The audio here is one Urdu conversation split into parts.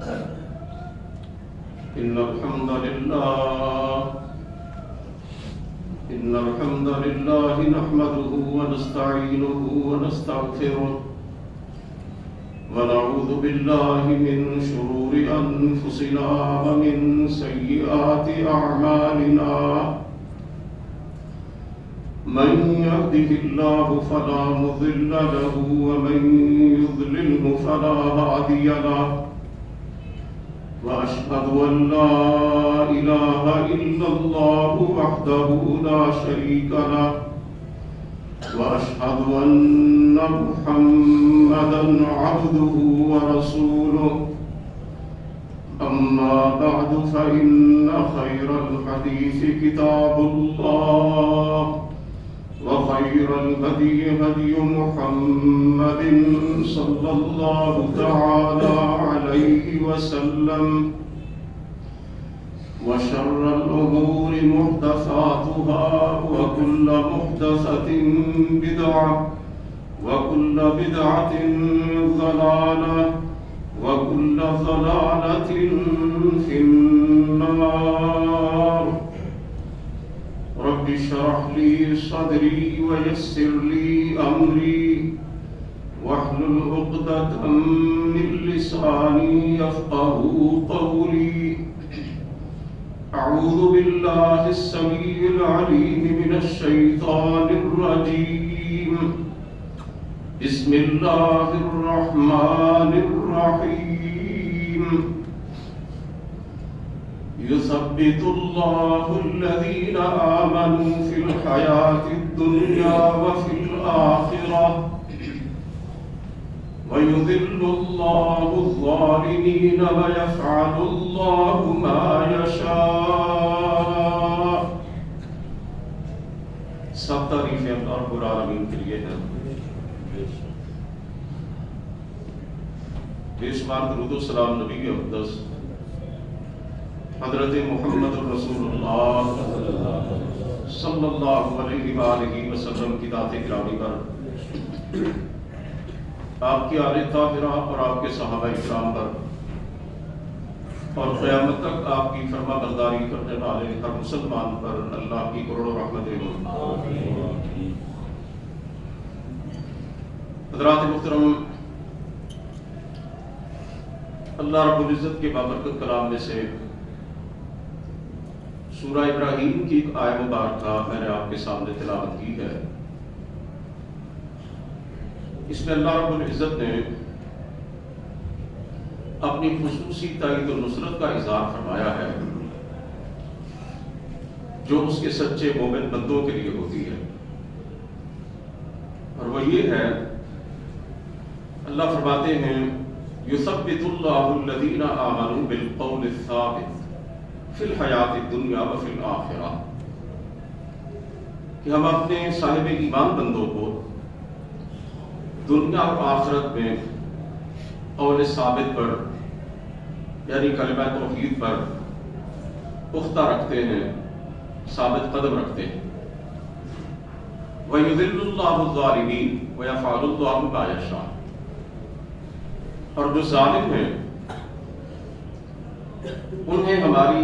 إن الحمد لله نحمده ونستعينه ونستغفره ونعوذ بالله من شرور أنفسنا ومن سيئات أعمالنا من يهده الله فلا مضل له ومن يضلله فلا هادي له وأشهد أن لا إله إلا الله وحده لا شريك له وأشهد أن محمدا عبده ورسوله أما بعد فإن خير الحديث كتاب الله وخير الهدي هدي محمد صلى الله تعالى عليه وسلم وشر الأمور محدثاتها وكل محدثة بدعة وكل بدعة ضلالة وكل ضلالة في النار. رب اشرح لي صدري ويسر لي أمري واحلل عقدة من لساني يفقهوا قولي. أعوذ بالله السميع العليم من الشيطان الرجيم. بسم الله الرحمن الرحيم. يثبت الله الذين آمنوا في الحياة الدنيا وفي الآخرة ويذل الله الظالمين ويفعل الله ما يشاء. سب تعریفیں اللہ رب العالمین کے لیے ہیں. بے شمار درود و سلام نبی اقدس حضرت محمد رسول اللہ صلی اللہ علیہ وآلہ وسلم کی ذات گرامی پر، آپ کی آل طاہرہ اور آپ کے صحابہ کرام پر، اور قیامت تک آپ کی فرما برداری کرنے والے ہر مسلمان پر اللہ کی کروڑوں رحمتیں ہوں. حضرات محترم، اللہ رب العزت کے بابرکت کلام میں سے سورہ ابراہیم کی ایک آیت مبارکہ میں نے آپ کے سامنے تلاوت کی ہے. اس میں اللہ رب العزت نے اپنی خصوصی تائید و نصرت کا اظہار فرمایا ہے جو اس کے سچے مومن بندوں کے لیے ہوتی ہے، اور وہ یہ ہے، اللہ فرماتے ہیں یثبت اللہ الذین آمنوا بالقول الثابت فی الحیات الدنیا وفی الآخرہ، کہ ہم اپنے صاحب ایمان بندوں کو دنیا اور آخرت میں قول ثابت پر، یعنی کلمہ توحید پر پختہ رکھتے ہیں، ثابت قدم رکھتے ہیں. وَيُذِلُّ اللَّهُ الظَّالِمِينَ وَيَفْعَلُ اللَّهُ مَا يَشَاءُ. اور جو ظالم ہیں انہیں ہماری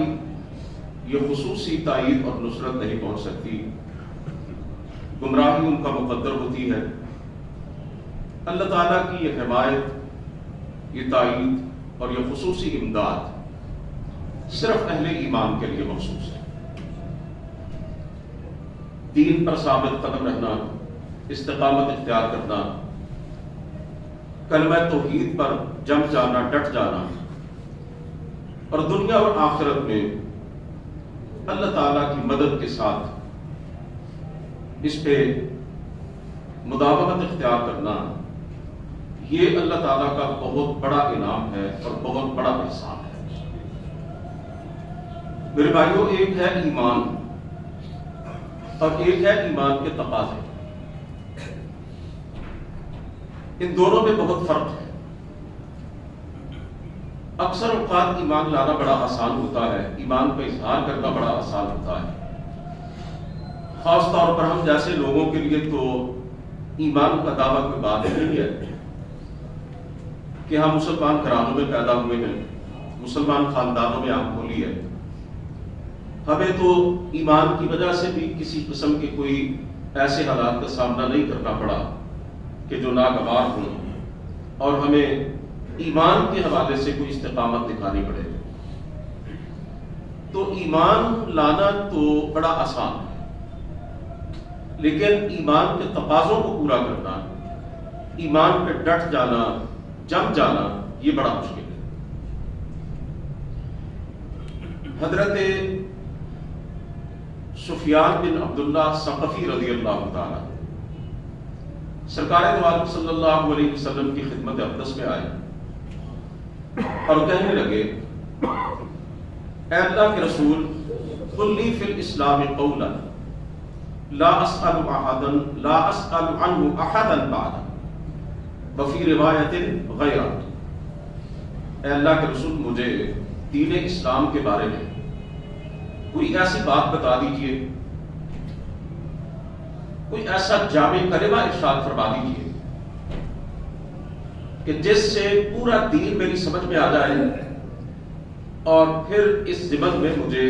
یہ خصوصی تائید اور نصرت نہیں پہنچ سکتی، گمراہی ان کا مقدر ہوتی ہے. اللہ تعالیٰ کی یہ حمایت، یہ تائید اور یہ خصوصی امداد صرف اہل ایمان کے لیے مخصوص ہے. دین پر ثابت قدم رہنا، استقامت اختیار کرنا، کلمہ توحید پر جم جانا، ڈٹ جانا، اور دنیا اور آخرت میں اللہ تعالیٰ کی مدد کے ساتھ اس پہ مداومت اختیار کرنا، یہ اللہ تعالیٰ کا بہت بڑا انعام ہے اور بہت بڑا احسان ہے. میرے بھائیوں، ایک ہے ایمان اور ایک ہے ایمان کے تقاضے. ان دونوں میں بہت فرق ہے. اکثر اوقات ایمان لانا بڑا آسان ہوتا ہے، ایمان کا اظہار کرنا بڑا آسان ہوتا ہے. خاص طور پر ہم جیسے لوگوں کے لیے تو ایمان کا دعویٰ کوئی بات نہیں ہے کہ ہم مسلمان گھرانوں میں پیدا ہوئے ہیں، مسلمان خاندانوں میں عام ہولی ہے. ہمیں تو ایمان کی وجہ سے بھی کسی قسم کے کوئی ایسے حالات کا سامنا نہیں کرنا پڑا کہ جو ناگوار ہوں اور ہمیں ایمان کے حوالے سے کوئی استقامت دکھانی پڑے. تو ایمان لانا تو بڑا آسان ہے، لیکن ایمان کے تقاضوں کو پورا کرنا، ایمان پہ ڈٹ جانا، جم جانا، یہ بڑا مشکل ہے. حضرت سفیان بن عبداللہ ثقفی رضی اللہ تعالیٰ سرکار دو عالم صلی اللہ علیہ وسلم کی خدمت اقدس میں آئے اور کہنے لگے، اے اللہ کے رسول، قل لی فی الاسلام قولا لا اسأل عنہ احدا بعد وفی روایت غیرہ. اے اللہ کے رسول، مجھے دین اسلام کے بارے میں کوئی ایسی بات بتا دیجئے، کوئی ایسا جامع کلمہ ارشاد فرما دیجئے کہ جس سے پورا دین میری سمجھ میں آ جائے اور پھر اس ضمن میں مجھے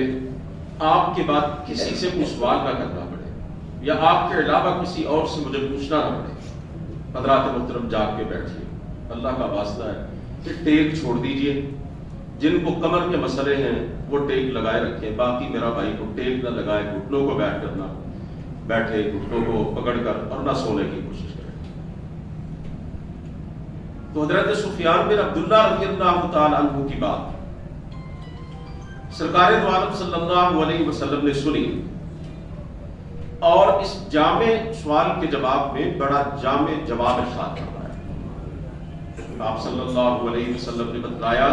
آپ کے بعد کسی سے کوئی سوال نہ کرنا پڑے یا آپ کے علاوہ کسی اور سے مجھے پوچھنا نہ پڑے. حضرات محترم، جاگ کے بیٹھیے، اللہ کا واسطہ ہے کہ ٹیک چھوڑ دیجئے. جن کو کمر کے مسئلے ہیں وہ ٹیک لگائے رکھیں، باقی میرا بھائی کو ٹیک نہ لگائے، گھٹنوں کو بیٹھے گھٹنوں کو پکڑ کر اور نہ سونے کی کوشش کرے. تو حضرت سفیان بن عبداللہ رضی اللہ تعالیٰ عنہ کی بات سرکار دو عالم صلی اللہ علیہ وسلم نے سنی اور اس جامع سوال کے جواب میں بڑا جامع جواب ارشاد فرمایا. آپ صلی اللہ علیہ وسلم نے بتلایا،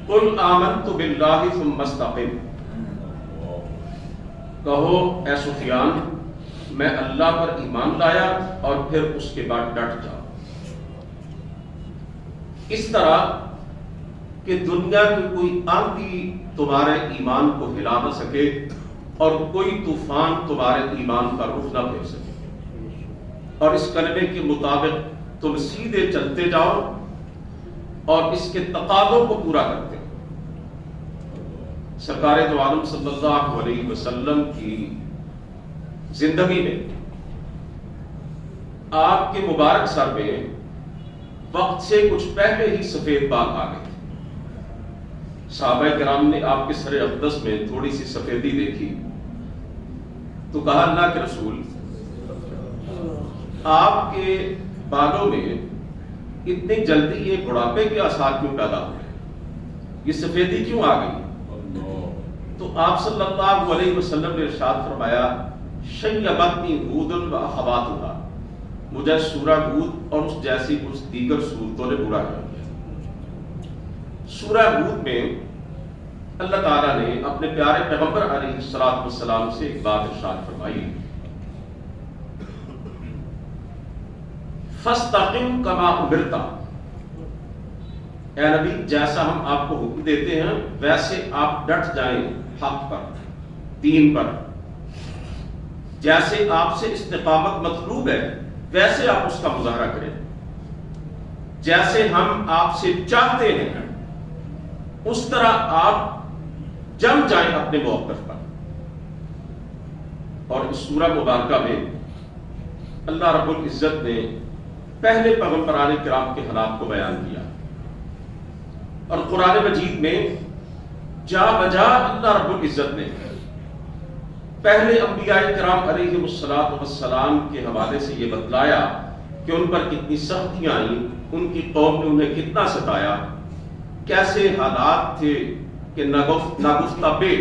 قل آمنت باللہ ثم استقم. کہو اے سفیان، میں اللہ پر ایمان لایا اور پھر اس کے بعد ڈٹ جاؤ. اس طرح کہ دنیا کی کوئی آندھی تمہارے ایمان کو ہلا نہ سکے اور کوئی طوفان تمہارے ایمان کا رخ نہ پھیر سکے، اور اس کلمے کے مطابق تم سیدھے چلتے جاؤ اور اس کے تقاضوں کو پورا کرتے ہو. سرکار دو عالم صلی اللہ علیہ وسلم کی زندگی میں آپ کے مبارک سر میں وقت سے کچھ پہلے ہی سفید باغ آ گئے تھے. صحابہ کرام نے آپ کے سر اقدس میں تھوڑی سی سفیدی دیکھی تو کہا، اللہ کے رسول، آپ کے بالوں میں اتنی جلدی یہ بڑھاپے کے آثار کیوں پیدا ہو گئے، یہ سفیدی کیوں آ گئی؟ تو آپ صلی اللہ علیہ وسلم نے ارشاد فرمایا، شیبتنی ہود و اخواتھا، مجھے سورہ ہود اور اس جیسی کچھ دیگر صورتوں نے برا کر دیا. سورہ ہود میں اللہ تعالیٰ نے اپنے پیارے پیغمبر علیہ السلام سے ایک بات ارشاد فرمائی، فاستقم کما امرت. اے نبی، جیسا ہم آپ کو حکم دیتے ہیں ویسے آپ ڈٹ جائیں حق پر، دین پر. جیسے آپ سے استقامت مطلوب ہے ویسے آپ اس کا مظاہرہ کریں. جیسے ہم آپ سے چاہتے ہیں اس طرح آپ جم جائیں اپنے موقف پر. اور اس سورہ مبارکہ میں اللہ رب العزت نے پہلے پیغمبران کرام کے حالات کو بیان کیا، اور قرآن مجید میں جا بجا اللہ رب العزت نے پہلے انبیاء کرام علیہ السلام کے حوالے سے یہ بتلایا کہ ان پر کتنی سختیاں آئیں، ان کی قوم نے انہیں کتنا ستایا، کیسے حالات تھے کہ ناگفتہ بے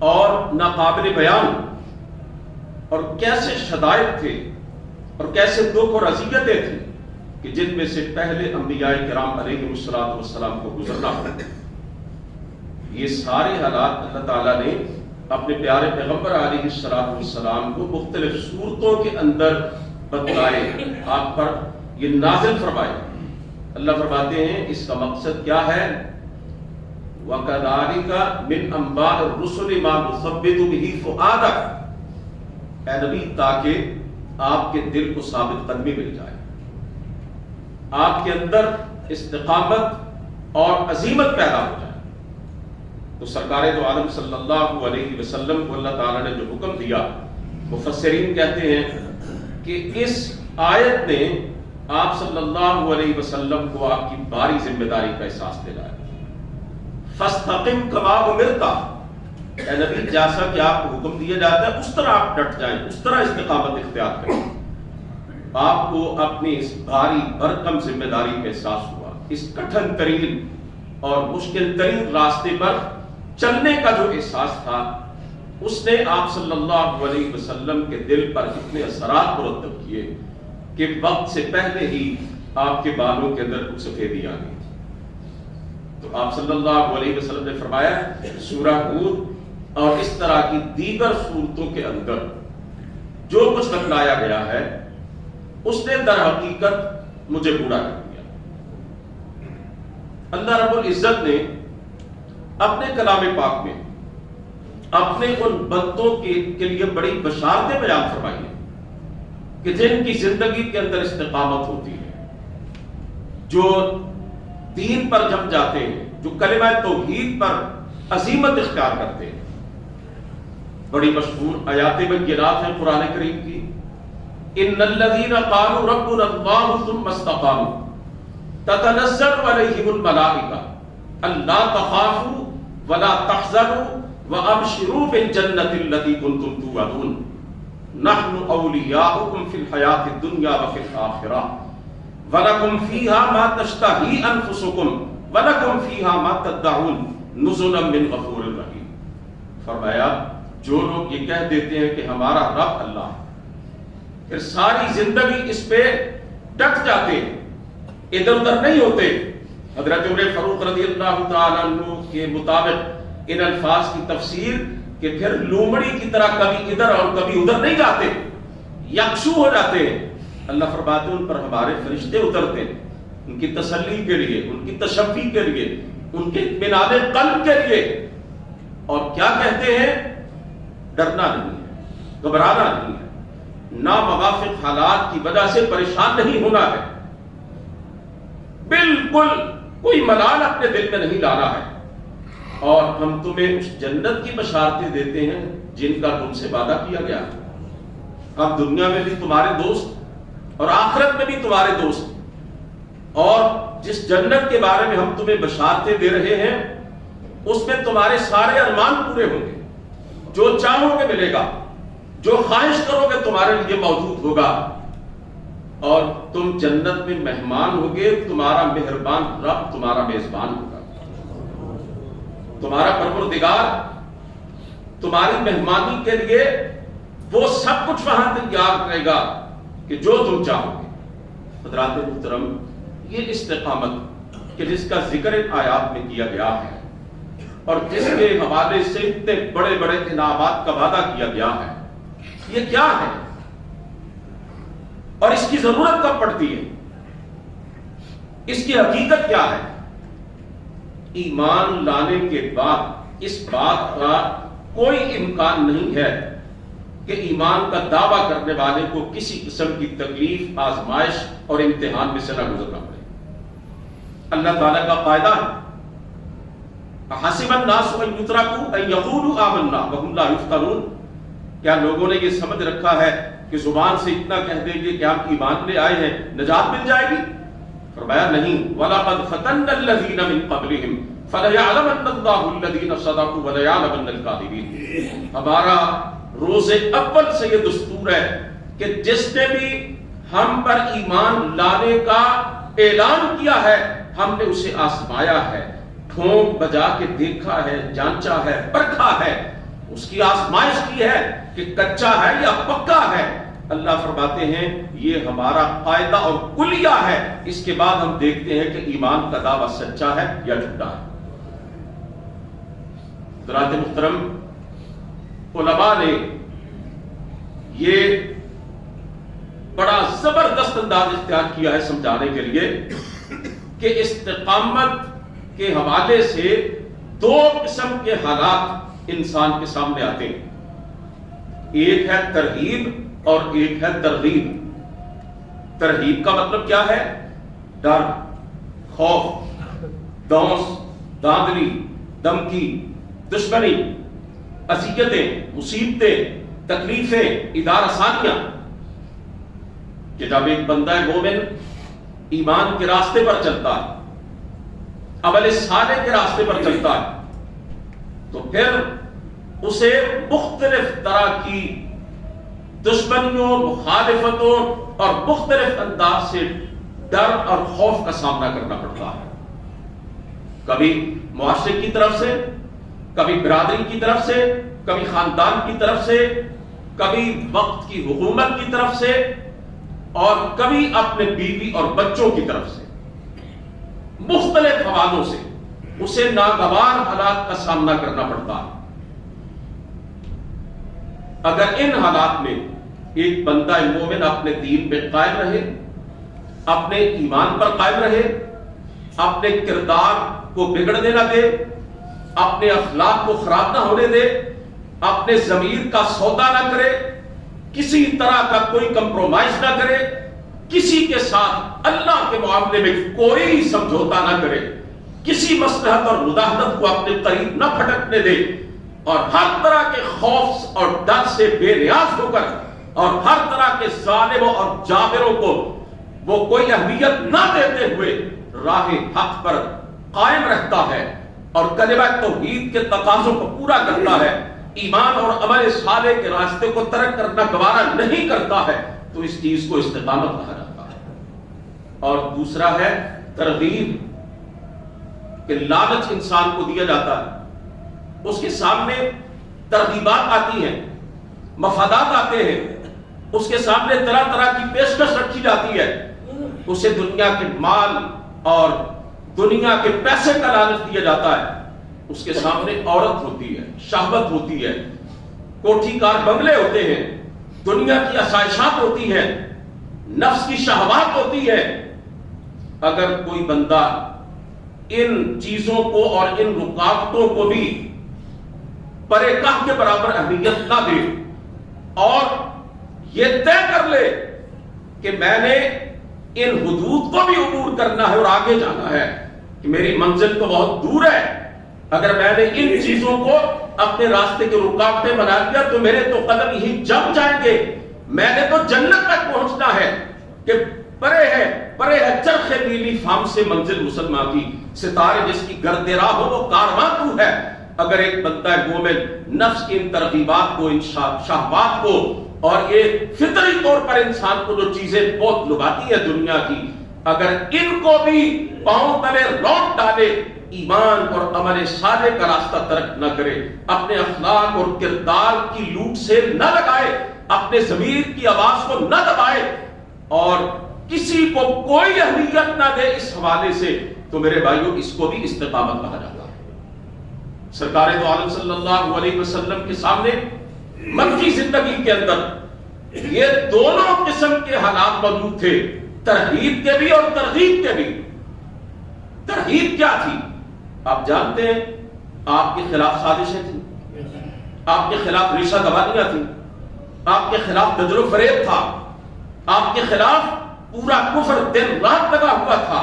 اور ناقابل بیان، اور کیسے شدائد تھے اور کیسے دکھ اور اذیتیں تھیں کہ جن میں سے پہلے انبیاء کرام علیہ السلام کو گزرنا پڑا. یہ سارے حالات اللہ تعالیٰ نے اپنے پیارے پیغمبر علیہ السلام کو مختلف صورتوں کے اندر بتلائے، آپ پر یہ نازل فرمائے. اللہ فرماتے ہیں اس کا مقصد کیا ہے، وَكَذَلِكَ مِنْ أَنْبَاءِ الرُّسُلِ مَا نُثَبِّتُ بِهِ فُؤَادَكَ. اے نبی، تاکہ آپ کے دل کو ثابت قدمی مل جائے، آپ کے اندر استقامت اور عزیمت پیدا ہو جائے، تو سرکار دو عالم صلی اللہ علیہ وسلم کو اللہ تعالیٰ نے جو حکم دیا، مفسرین کہتے ہیں کہ اس آیت نے آپ صلی اللہ علیہ وسلم کو آپ کی باری ذمہ داری کا احساس دلایا۔ فاستقم کما امرت، اے نبی جیسا کہ آپ کو حکم دیا جاتا ہے اس طرح آپ ڈٹ جائیں، اس طرح استقامت اختیار کریں۔ آپ کو اپنی اس بھاری بھرکم ذمہ داری کا احساس ہوا، اس کٹھن ترین اور مشکل ترین راستے پر چلنے کا جو احساس تھا، اس نے آپ صلی اللہ علیہ وسلم کے دل پر اتنے اثرات مرتب کیے کہ وقت سے پہلے ہی آپ کے بالوں کے اندر کچھ سفیدی آ گئی۔ تو آپ صلی اللہ علیہ وسلم نے فرمایا سورہ ہود اور اس طرح کی دیگر صورتوں کے اندر جو کچھ بتلایا گیا ہے اس نے در حقیقت مجھے پورا کر دیا۔ اللہ رب العزت نے اپنے کلام پاک میں اپنے ان بندوں کے لیے بڑی بشارتیں بیان فرمائی ہیں کہ جن کی زندگی کے اندر استقامت ہوتی ہے، جو دین پر جم جاتے ہیں، جو کلمہ توحید پر عزیمت اختیار کرتے ہیں۔ بڑی مشہور آیات بینات ہیں قرآن کریم کی، ان الذین قالوا ربنا اللہ ثم استقاموا تتنزل علیہم الملائکہ الا تخافوا ولا تحزنوا وَأَبْشِرُوا بِالْجَنَّةِ الَّتِي كُنْتُمْ تُوعَدُونَ نَحْنُ أَوْلِيَاؤُكُمْ فِي الْحَيَاةِ الدُّنْيَا وَفِي الْآخِرَةِ وَلَكُمْ فِيهَا مَا تَشْتَهِي أَنفُسُكُمْ وَلَكُمْ فِيهَا مَا تَدَّعُونَ نُزُلًا مِّن غَفُورٍ رَحِيمٍ۔ فرمایا جو لوگ یہ کہہ دیتے ہیں کہ ہمارا رب اللہ ہے، پھر ساری زندگی اس پہ ڈٹ جاتے ہیں، ادھر ادھر نہیں ہوتے۔ حضرت عمر فاروق رضی اللہ تعالیٰ عنہ کے مطابق ان الفاظ کی تفسیر کہ پھر لومڑی کی طرح کبھی ادھر اور کبھی ادھر نہیں جاتے، یکسو ہو جاتے ہیں۔ اللہ فرماتے ہیں ان پر ہمارے فرشتے اترتے ہیں ان کی تسلی کے لیے، ان کی تشفی کے لیے، ان کے اطمینان قلب کے لیے، اور کیا کہتے ہیں؟ ڈرنا نہیں ہے، گھبرانا نہیں ہے، ناموافق حالات کی وجہ سے پریشان نہیں ہونا ہے، بالکل کوئی ملال اپنے دل میں نہیں لانا ہے۔ اور ہم تمہیں اس جنت کی بشارتیں دیتے ہیں جن کا تم سے وعدہ کیا گیا۔ اب دنیا میں بھی تمہارے دوست اور آخرت میں بھی تمہارے دوست، اور جس جنت کے بارے میں ہم تمہیں بشارتیں دے رہے ہیں اس میں تمہارے سارے ارمان پورے ہوں گے، جو چاہو گے ملے گا، جو خواہش کرو گے تمہارے لیے موجود ہوگا، اور تم جنت میں مہمان ہوگے، تمہارا مہربان رب تمہارا میزبان ہوگا، تمہارا پروردگار تمہاری مہمانی کے لیے وہ سب کچھ وہاں تیار کرے گا کہ جو تم چاہو گے۔ حضرات محترم، یہ استقامت کہ جس کا ذکر آیات میں کیا گیا ہے اور جس کے حوالے سے اتنے بڑے بڑے انعامات کا وعدہ کیا گیا ہے، یہ کیا ہے اور اس کی ضرورت کب پڑتی ہے؟ اس کی حقیقت کیا ہے؟ ایمان لانے کے بعد اس بات کا کوئی امکان نہیں ہے کہ ایمان کا دعویٰ کرنے والے کو کسی قسم کی تکلیف، آزمائش اور امتحان میں سے نہ گزرنا پڑے۔ اللہ تعالیٰ کا قاعدہ ہے حَسِبَ النَّاسُ أَن يُتْرَكُوا أَن يَقُولُوا آمَنَّا وَهُمْ لَا يُفْتَنُونَ، کیا لوگوں نے یہ سمجھ رکھا ہے کہ زبان سے اتنا کہہ دیں گے کہ آپ ایمان لے آئے ہیں نجات مل جائے گی؟ فرمایا نہیں، وَلَقَدْ فَتَنَّ الَّذِينَ مِن قَبْلِهِمْ فَلَيَعْلَمَنَّ اللَّهُ الَّذِينَ صَدَقُوا وَلَيَعْلَمَنَّ الْكَاذِبِينَ۔ ہمارا روز اول سے یہ دستور ہے کہ جس نے بھی ہم پر ایمان لانے کا اعلان کیا ہے ہم نے اسے آزمایا ہے، ٹھونک بجا کے دیکھا ہے، جانچا ہے، پرکھا ہے، اس کی آزمائش کی ہے کہ کچا ہے یا پکا ہے۔ اللہ فرماتے ہیں یہ ہمارا قاعدہ اور کلیہ ہے، اس کے بعد ہم دیکھتے ہیں کہ ایمان کا دعویٰ سچا ہے یا جھوٹا ہے۔ حضرات محترم، علماء نے یہ بڑا زبردست انداز اختیار کیا ہے سمجھانے کے لیے کہ استقامت کے حوالے سے دو قسم کے حالات انسان کے سامنے آتے ہیں، ایک ہے ترغیب اور ایک ہے ترغیب۔ ترغیب کا مطلب کیا ہے؟ ڈر، خوف، دونس، داندلی، دھمکی، دشمنی، اذیتیں، مصیبتیں، تکلیفیں، ادار آسانیاں، کہ جب ایک بندہ مومن ایمان کے راستے پر چلتا ہے، عمل صالح کے راستے پر چلتا ہے، تو پھر اسے مختلف طرح کی دشمنیوں، مخالفتوں اور مختلف انداز سے ڈر اور خوف کا سامنا کرنا پڑتا ہے. کبھی معاشرے کی طرف سے، کبھی برادری کی طرف سے، کبھی خاندان کی طرف سے، کبھی وقت کی حکومت کی طرف سے، اور کبھی اپنے بیوی اور بچوں کی طرف سے. مختلف حوالوں سے اسے ناگوار حالات کا سامنا کرنا پڑتا ہے. اگر ان حالات میں ایک بندہ مومن اپنے دین پہ قائم رہے، اپنے ایمان پر قائم رہے، اپنے کردار کو بگڑنے نہ دے، اپنے اخلاق کو خراب نہ ہونے دے، اپنے ضمیر کا سودا نہ کرے، کسی طرح کا کوئی کمپرومائز نہ کرے، کسی کے ساتھ اللہ کے معاملے میں کوئی سمجھوتا نہ کرے، کسی مصلحت اور مداحنت کو اپنے قریب نہ پھٹکنے دے، اور ہر طرح کے خوف اور ڈر سے بے نیاز ہو کر اور ہر طرح کے ظالموں اور جابروں کو وہ کوئی اہمیت نہ دیتے ہوئے راہ حق پر قائم رہتا ہے اور کلمہ توحید کے تقاضوں کو پورا کرتا ہے، ایمان اور عمل صالح کے راستے کو ترک کرنا گوارا نہیں کرتا ہے، تو اس چیز کو استقامت کہا جاتا ہے. اور دوسرا ہے ترغیب، کہ لالچ انسان کو دیا جاتا ہے، اس کے سامنے ترغیبات آتی ہیں، مفادات آتے ہیں، اس کے سامنے طرح طرح کی پیشکش رکھی جاتی ہے، اسے دنیا کے مال اور دنیا کے پیسے کا لالچ دیا جاتا ہے، اس کے سامنے عورت ہوتی ہے، شہوت ہوتی ہے، کوٹھی کار بنگلے ہوتے ہیں، دنیا کی آسائشات ہوتی ہیں، نفس کی شہوات ہوتی ہے. اگر کوئی بندہ ان چیزوں کو اور ان رکاوٹوں کو بھی پرے کاہ کے برابر اہمیت نہ دے اور یہ طے کر لے کہ میں نے ان حدود کو بھی عبور کرنا ہے اور آگے جانا ہے، کہ میری منزل تو بہت دور ہے، اگر میں نے ان چیزوں کو اپنے راستے کے رکاوٹیں بنا لیا تو میرے تو قدم یہی جم جائیں گے، میں نے تو جنت تک پہنچنا ہے، کہ پرے ہے چرخ نیلی فام سے منزل مسلمہ کی، ستارے جس کی گرد راہ ہو وہ کارواں تو ہے. اگر ایک بندہ مومن نفس کی ان ترغیبات کو، ان شہوات کو، اور یہ فطری طور پر انسان کو جو چیزیں بہت لباتی ہے دنیا کی، اگر ان کو بھی پاؤں تلے لوٹ ڈالے، ایمان اور عمل صالح کا راستہ ترک نہ کرے، اپنے اخلاق اور کردار کی لوٹ سے نہ لگائے، اپنے ضمیر کی آواز کو نہ دبائے اور کسی کو کوئی اہمیت نہ دے اس حوالے سے، تو میرے بھائیوں اس کو بھی استقامت کہا جاتا ہے. سرکار دو عالم صلی اللہ علیہ وسلم کے سامنے مکی زندگی کے اندر یہ دونوں قسم کے حالات موجود تھے، ترغیب کے بھی اور ترغیب کے بھی. ترغیب کیا تھی؟ آپ جانتے ہیں، آپ کے خلاف سازشیں تھیں، آپ کے خلاف ریشہ دوانیاں تھیں، آپ کے خلاف دجل و فریب تھا، آپ کے خلاف پورا کفر دن رات لگا ہوا تھا،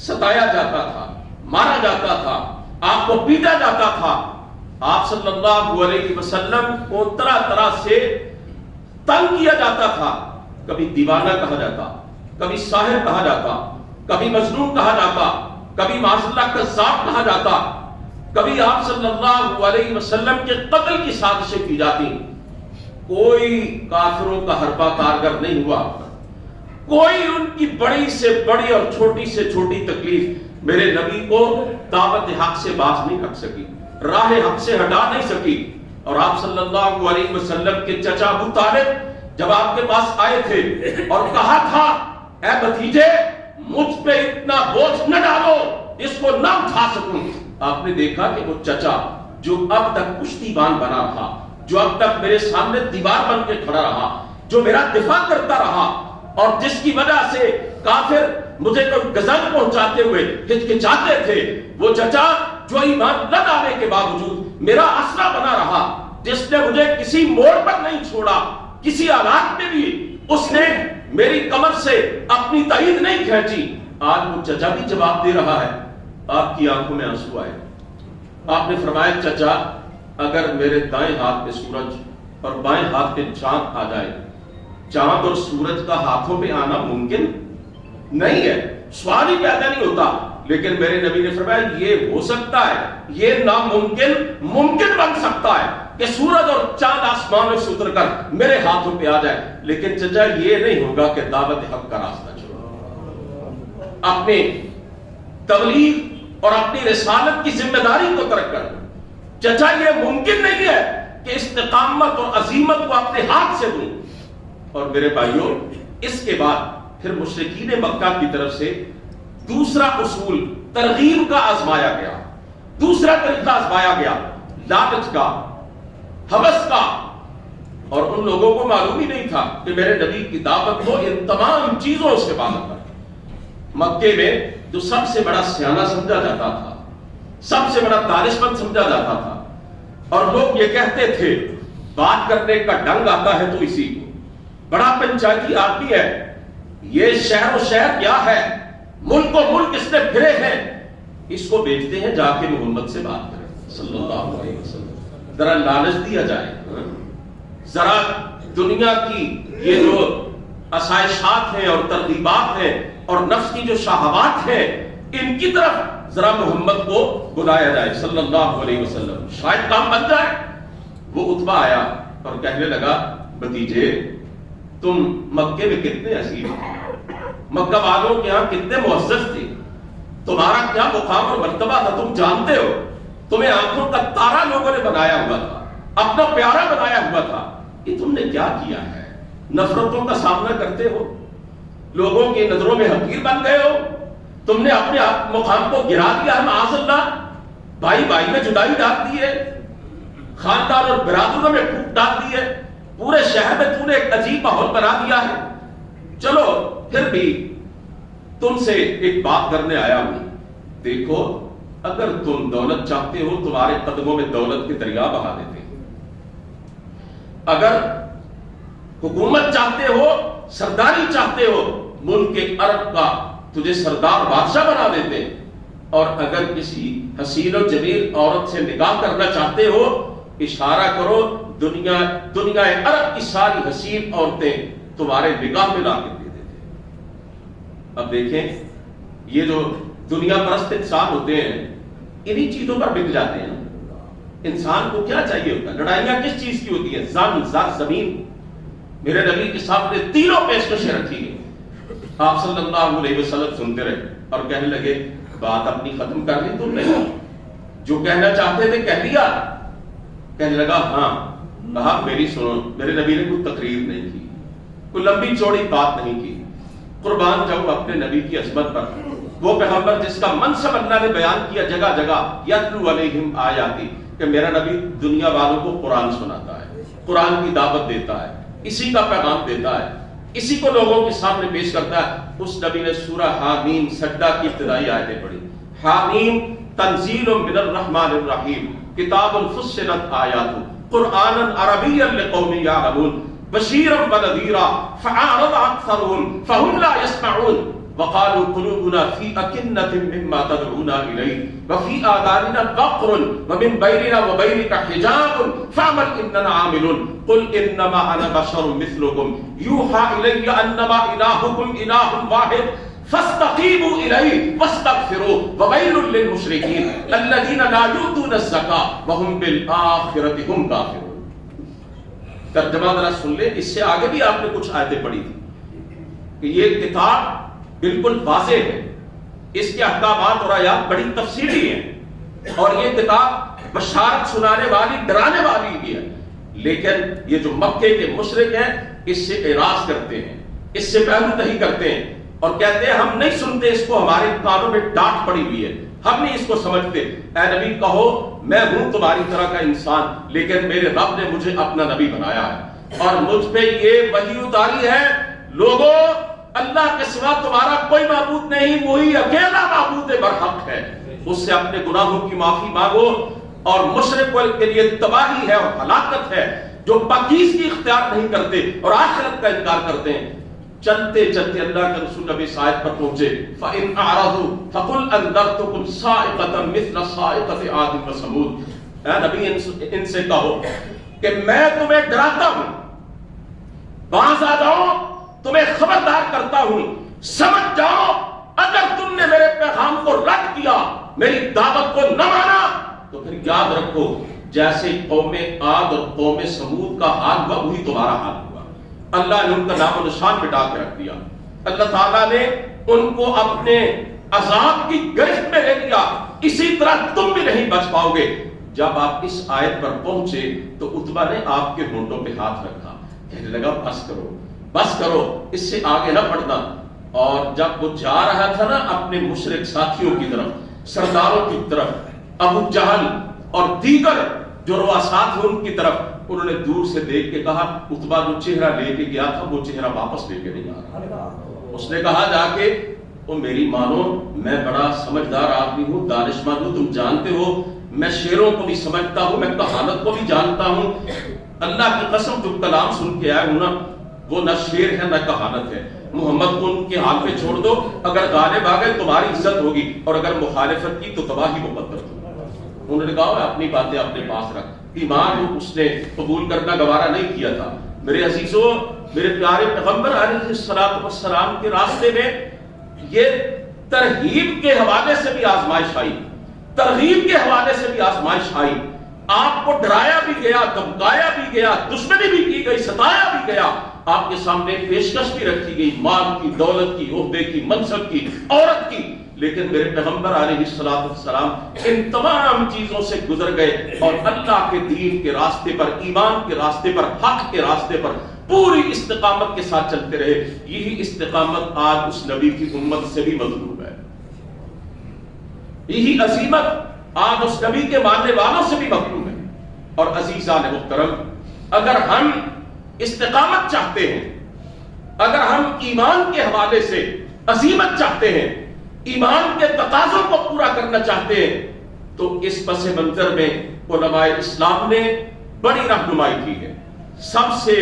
ستایا جاتا تھا، مارا جاتا تھا، آپ کو پیٹا جاتا تھا. آپ صلی اللہ علیہ وسلم کو طرح طرح سے تنگ کیا جاتا تھا، کبھی دیوانہ کہا جاتا، کبھی ساحر کہا جاتا، کبھی مجنون کہا جاتا، کبھی معاذ اللہ کذاب کہا جاتا، کبھی آپ صلی اللہ علیہ وسلم کے قتل کی سازشیں کی جاتی. کوئی کافروں کا حربہ کارگر نہیں ہوا، کوئی ان کی بڑی سے بڑی اور چھوٹی سے چھوٹی تکلیف میرے نبی کو دعوت حق سے باز نہیں رکھ سکی، راہ حق سے ہٹا نہیں سکی. اور آپ صلی اللہ علیہ وسلم کے چچا ابو طالب جب آپ کے پاس آئے تھے اور کہا تھا اے بھتیجے مجھ پہ اتنا بوجھ نہ ڈالو اس کو نہ اٹھا سکوں، آپ نے دیکھا کہ وہ چچا جو اب تک کشتی بان بنا رہا، جو اب تک میرے سامنے دیوار بن کے کھڑا رہا، جو میرا دفاع کرتا رہا، اور جس کی وجہ سے کافر مجھے کوئی غزل پہنچاتے ہوئے ہچکچاتے تھے، وہ چچا جو ایمان نہ لانے کے باوجود میرا آسرا بنا رہا، جس نے مجھے کسی موڑ پر نہیں چھوڑا، کسی حالات میں بھی اس نے میری کمر سے اپنی تائید نہیں کھینچی، آج وہ چچا بھی جواب دے رہا ہے آپ کی آنکھوں میں آنسو آئے. آپ نے فرمایا چچا اگر میرے دائیں ہاتھ پہ سورج اور بائیں ہاتھ پہ چاند آ جائے, چاند اور سورج کا ہاتھوں پہ آنا ممکن نہیں ہے, سوال ہی پیدا نہیں ہوتا. لیکن میرے نبی نے فرمایا یہ ہو سکتا ہے, یہ ناممکن ممکن بن سکتا ہے کہ سورج اور چاند آسمان سے اتر کر میرے ہاتھوں پہ آ جائے. لیکن چچا یہ نہیں ہوگا کہ دعوت حق کا راستہ چھوڑو, اپنے تبلیغ اور اپنی رسالت کی ذمہ داری کو ترک کر. چچا یہ ممکن نہیں ہے کہ استقامت اور عزیمت کو اپنے ہاتھ سے دوں. اور میرے بھائیوں اس کے بعد پھر مشرکین مکہ کی طرف سے دوسرا اصول ترغیب کا آزمایا گیا, دوسرا طریقہ آزمایا گیا, لالچ کا, ہوس کا. اور ان لوگوں کو معلوم ہی نہیں تھا کہ میرے نبی کی دعوت کو ان تمام چیزوں سے بالا کر. مکے میں جو سب سے بڑا سیانہ سمجھا جاتا تھا, سب سے بڑا دانشمند سمجھا جاتا تھا, اور لوگ یہ کہتے تھے بات کرنے کا ڈنگ آتا ہے تو اسی کو, بڑا پنچایتی آدمی ہے, یہ شہر و شہر کیا ہے, ملک و ملک اس نے پھرے ہیں, اس کو بیچتے ہیں جا کے محمد سے بات کریں صلی اللہ علیہ وسلم. ذرا لالچ دیا جائے, ذرا دنیا کی یہ جو آسائشات ہیں اور ترغیبات ہیں اور نفس کی جو شہوات ہیں ان کی طرف ذرا محمد کو بلایا جائے صلی اللہ علیہ وسلم, شاید کام بن جائے. وہ عتبہ آیا اور کہنے لگا بھتیجے تم مکے میں کتنے عزیز تھے, مکہ والوں کے یہاں کتنے معزز تھے, تمہارا کیا مقام اور مرتبہ تھا تم جانتے ہو, تمہیں آنکھوں کا تارا لوگوں نے بنایا ہوا تھا, اپنا پیارا بنایا ہوا تھا. یہ تم نے کیا کیا ہے, نفرتوں کا سامنا کرتے ہو, لوگوں کی نظروں میں حقیر بن گئے ہو, تم نے اپنے مقام کو گرا دیا ہے معاذ اللہ, بھائی بھائی میں جدائی ڈال دی ہے, خاندان اور برادروں میں پھوٹ ڈال دی ہے, پورے شہر میں تم نے ایک عجیب ماحول بنا دیا ہے. چلو پھر بھی تم سے ایک بات کرنے آیا ہوں, دیکھو اگر تم دولت چاہتے ہو تمہارے قدموں میں دولت کے دریا بہا دیتے ہیں, اگر حکومت چاہتے ہو, سرداری چاہتے ہو, ملک کے عرب کا تجھے سردار بادشاہ بنا دیتے, اور اگر کسی حسین و جمیل عورت سے نکاح کرنا چاہتے ہو اشارہ کرو دنیا عرب کی ساری حسین عورتیں تمہارے نکاح میں لا کے دے دیتے. اب دیکھیں یہ جو دنیا پرست انسان ہوتے ہیں انہی چیزوں پر بک جاتے ہیں. انسان کو کیا چاہیے ہوتا ہے, لڑائیاں کس چیز کی ہوتی ہیں, زن زر زمین. میرے نبی کے سامنے تینوں پیشکشیں رکھی گئی, آپ صلی اللہ علیہ وسلم سنتے رہے اور کہنے لگے بات اپنی ختم کر لی تم نے, جو کہنا چاہتے تھے کہہ لیا. کہنے لگا ہاں, کہا میری سنو. میرے نبی نے کوئی تقریر نہیں کی, کوئی لمبی چوڑی بات نہیں کی, قربان جاؤں اپنے نبی کی عظمت پر. وہ پیغمبر جس کا منصب اللہ نے بیان کیا جگہ جگہ, یتلو علیہم آیاتی, کہ میرا نبی دنیا والوں کو قرآن سناتا ہے, قرآن کی دعوت دیتا ہے, اسی کا پیغام دیتا ہے, اسی کو لوگوں کے سامنے پیش کرتا ہے. اس نبی نے سورہ حامیم سجدہ کی ابتدائی آیتیں پڑھی. حامیم تنزیل من الرحمن الرحیم, کتاب فصلت آیاتہ قرآنا عربیا لقوم یعلمون بشیرا ونذیرا فاعرض اکثرهم فهم لا يسمعون وقالوا قلوبنا في أكنة مما تدعونا إليه وفي آذاننا وقر ومن بيننا وبينك حجاب فاعمل إننا عاملون قل إنما أنا بشر مثلكم يوحى إلي أنما إلهكم إله واحد فاستقيموا إليه واستغفروه وويل للمشركين الذين لا يؤتون الزكاة وهم بالآخرة هم كافرون. ترجمہ ذرا سن لیں, اس سے آگے بھی آپ نے کچھ آیتیں پڑھی تھی کہ یہ کتاب بالکل واضح ہے, اس کے احکامات اور آیات بڑی تفصیلی ہیں, اور یہ کتاب بشارت سنانے والی, ڈرانے والی بھی ہے. لیکن یہ جو مکے کے مشرک ہیں اس سے اعراض کرتے ہیں, اس سے پہلو تہی کرتے ہیں اور کہتے ہیں ہم نہیں سنتے, اس کو ہمارے کانوں میں ڈانٹ پڑی ہوئی ہے, ہم نہیں اس کو سمجھتے. اے نبی کہو میں ہوں تمہاری طرح کا انسان, لیکن میرے رب نے مجھے اپنا نبی بنایا ہے اور مجھ پہ یہ وحی اتاری ہے. لوگوں اللہ کے سوا تمہارا کوئی معبود نہیں, وہی اکیلا معبود برحق ہے, اس سے اپنے گناہوں کی معافی مانگو. اور مشرک کے لیے تباہی ہے اور ہلاکت ہے جو پاکیزگی اختیار نہیں کرتے اور آخرت کا انکار کرتے ہیں. چلتے چلتے اللہ کے رسول نبی صاحب پر پہنچے فَإِنْ أَعْرَضُوا فَقُلْ أَنذَرْتُكُمْ صَاعِقَةً مِثْلَ صَاعِقَةِ عَادٍ وَثَمُودَ۔ اے نبی ان سے کہو کہ میں تمہیں ڈراتا ہوں، باز آ جاؤ، تمہیں خبردار کرتا ہوں، سمجھ جاؤ اگر تم نے میرے پیغام کو رد کیا، میری دعوت کو نہ مانا، تو پھر یاد رکھو جیسے قوم عاد اور قوم سمود کا حال ہوا وہی تمہارا حال ہوا۔ اللہ نے ان کا نام و نشان مٹا کے رکھ دیا، اللہ تعالیٰ نے ان کو اپنے عذاب کی گرفت میں لے لیا۔ اسی طرح تم بھی نہیں بچ پاؤ گے۔ جب آپ اس آیت پر پہنچے تو عتبہ نے آپ کے ہونٹوں پہ ہاتھ رکھا، کہنے لگا بس کرو بس کرو، اس سے آگے نہ بڑھنا۔ اور جب وہ جا رہا تھا نا اپنے مشرک ساتھیوں کی طرف، سرداروں کی طرف، ابو جہل اور دیگر جو رؤساء تھے ان کی طرف، انہوں نے دور سے دیکھ کے کہا عتبہ جو چہرہ لے کے گیا تھا وہ چہرہ واپس لے کے نہیں آ رہا۔ اس نے کہا جا کے وہ میری مانو، میں بڑا سمجھدار آدمی ہوں، دانشمند ہوں، تم جانتے ہو میں شعروں کو بھی سمجھتا ہوں، میں کہانت کو بھی جانتا ہوں، اللہ کی قسم جو کلام سن کے آئے ہوں نا وہ نہ شعر ہے نہ کہانت ہے، محمد کو ان کے حال پہ چھوڑ دو، اگر غالب آ گئے تمہاری عزت ہوگی اور اگر مخالفت کی تو تباہی مقدر ہوگی۔ انہوں نے کہا اپنی باتیں اپنے پاس رکھ، ایمان اس نے قبول کرنا گوارا نہیں کیا تھا۔ میرے عزیزوں، میرے پیارے پیغمبر علیہ الصلوۃ والسلام کے راستے میں یہ ترغیب کے حوالے سے بھی آزمائش آئی، ترغیب کے حوالے سے بھی آزمائش آئی، آپ کو ڈرایا بھی گیا، دھمکایا بھی گیا، دشمنی بھی کی گئی، ستایا بھی گیا، آپ کے سامنے پیشکش بھی رکھی گئی، مال کی، دولت کی، عہدے کی، منصب کی، عورت کی، لیکن میرے پیغمبر علیہ الصلوۃ والسلام ان تمام چیزوں سے گزر گئے اور اللہ کے دین کے راستے پر، ایمان کے راستے پر، حق کے راستے پر پوری استقامت کے ساتھ چلتے رہے۔ یہی استقامت آج اس نبی کی امت سے بھی مطلوب ہے، یہی عظیمت آج اس نبی کے ماننے والوں سے بھی مطلوب ہے۔ اور عزیزان محترم، اگر ہم استقامت چاہتے ہیں، اگر ہم ایمان کے حوالے سے عظیمت چاہتے ہیں، ایمان کے تقاضوں کو پورا کرنا چاہتے ہیں، تو اس پس منظر میں علماء اسلام نے بڑی رہنمائی کی ہے۔ سب سے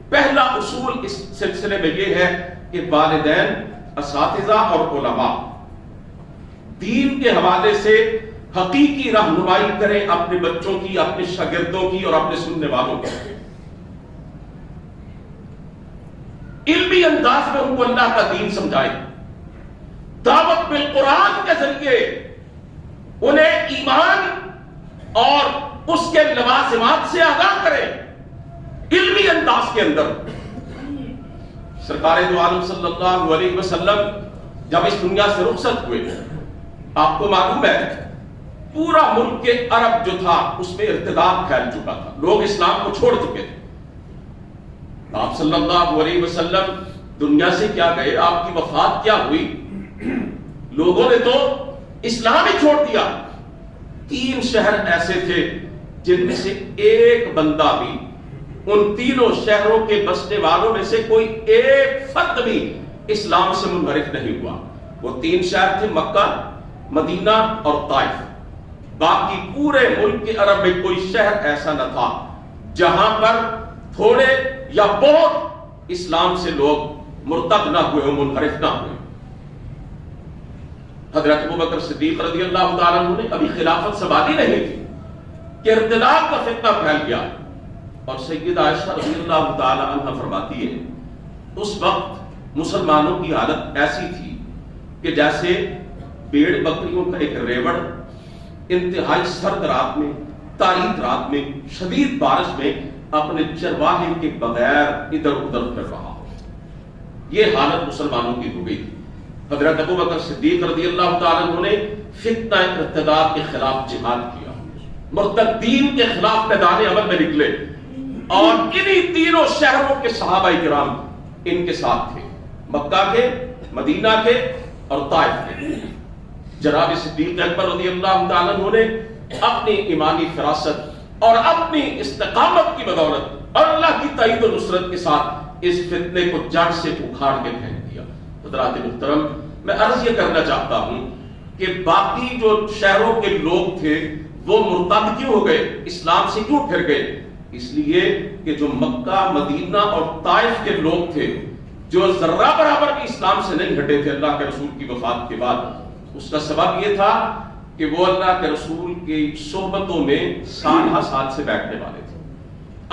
پہلا اصول اس سلسلے میں یہ ہے کہ والدین، اساتذہ اور علماء دین کے حوالے سے حقیقی رہنمائی کریں اپنے بچوں کی، اپنے شاگردوں کی اور اپنے سننے والوں کی، علمی انداز میں ان کو اللہ کا دین سمجھائیں، دعوت بالقرآن کے ذریعے انہیں ایمان اور اس کے لوازمات سے آگاہ کریں، علمی انداز کے اندر۔ سرکار دو عالم صلی اللہ علیہ وسلم جب اس دنیا سے رخصت ہوئے، آپ کو معلوم ہے پورا ملک کے عرب جو تھا اس میں ارتداد پھیل چکا تھا، لوگ اسلام کو چھوڑ چکے تھے۔ آپ صلی اللہ علیہ وسلم دنیا سے کیا گئے، آپ کی وفات کیا ہوئی، لوگوں نے تو اسلام ہی چھوڑ دیا۔ 3 شہر ایسے تھے جن میں سے ایک بندہ بھی، ان تینوں شہروں کے بسنے والوں میں سے کوئی ایک فرد بھی اسلام سے منحرف نہیں ہوا۔ وہ 3 شہر تھے، مکہ، مدینہ اور طائف۔ باقی پورے ملک کے عرب میں کوئی شہر ایسا نہ تھا جہاں پر تھوڑے یا بہت اسلام سے لوگ مرتد نہ ہوئے، منحرف نہ ہوئے۔ حضرت ابوبکر صدیق رضی اللہ تعالیٰ عنہ نے ابھی خلافت سنبھالی نہیں تھی کہ ارتداد کا فتنہ پھیل گیا، اور سیدہ عائشہ رضی اللہ تعالیٰ عنہ فرماتی ہے اس وقت مسلمانوں کی حالت ایسی تھی کہ جیسے بھیڑ بکریوں کا ایک ریوڑ انتہائی سرد رات میں، تاریک رات میں، شدید بارش میں اپنے چرواہے کے بغیر ادھر ادھر پھر رہا ہو، یہ حالت مسلمانوں کی ہو گئی تھی۔ حضرت ابوبکر صدیق رضی اللہ تعالیٰ عنہ نے فتنہ ارتداد کے خلاف جہاد کیا، مرتدین کے خلاف میدان عمل میں نکلے، اور انہی تینوں شہروں کے صحابہ کرام ان کے ساتھ تھے، مکہ کے، مدینہ کے اور طائف کے۔ جناب صدیق اکبر رضی اللہ تعالیٰ عنہ نے اپنی ایمانی فراست اور اپنی استقامت کی بدولت اور اللہ کی تائید و نصرت کے ساتھ اس فتنے کو جڑ سے اکھاڑ کے پھینک دیا۔ حضرات محترم، میں عرض یہ کرنا چاہتا ہوں کہ باقی جو شہروں کے لوگ تھے وہ مرتد کیوں ہو گئے، اسلام سے کیوں پھر گئے؟ اس لیے کہ جو مکہ، مدینہ اور طائف کے لوگ تھے جو ذرہ برابر بھی اسلام سے نہیں ہٹے تھے اللہ کے رسول کی وفات کے بعد، اس کا سبب یہ تھا کہ وہ اللہ کے رسول کی صحبتوں میں سال ہر سال سے بیٹھنے والے تھے،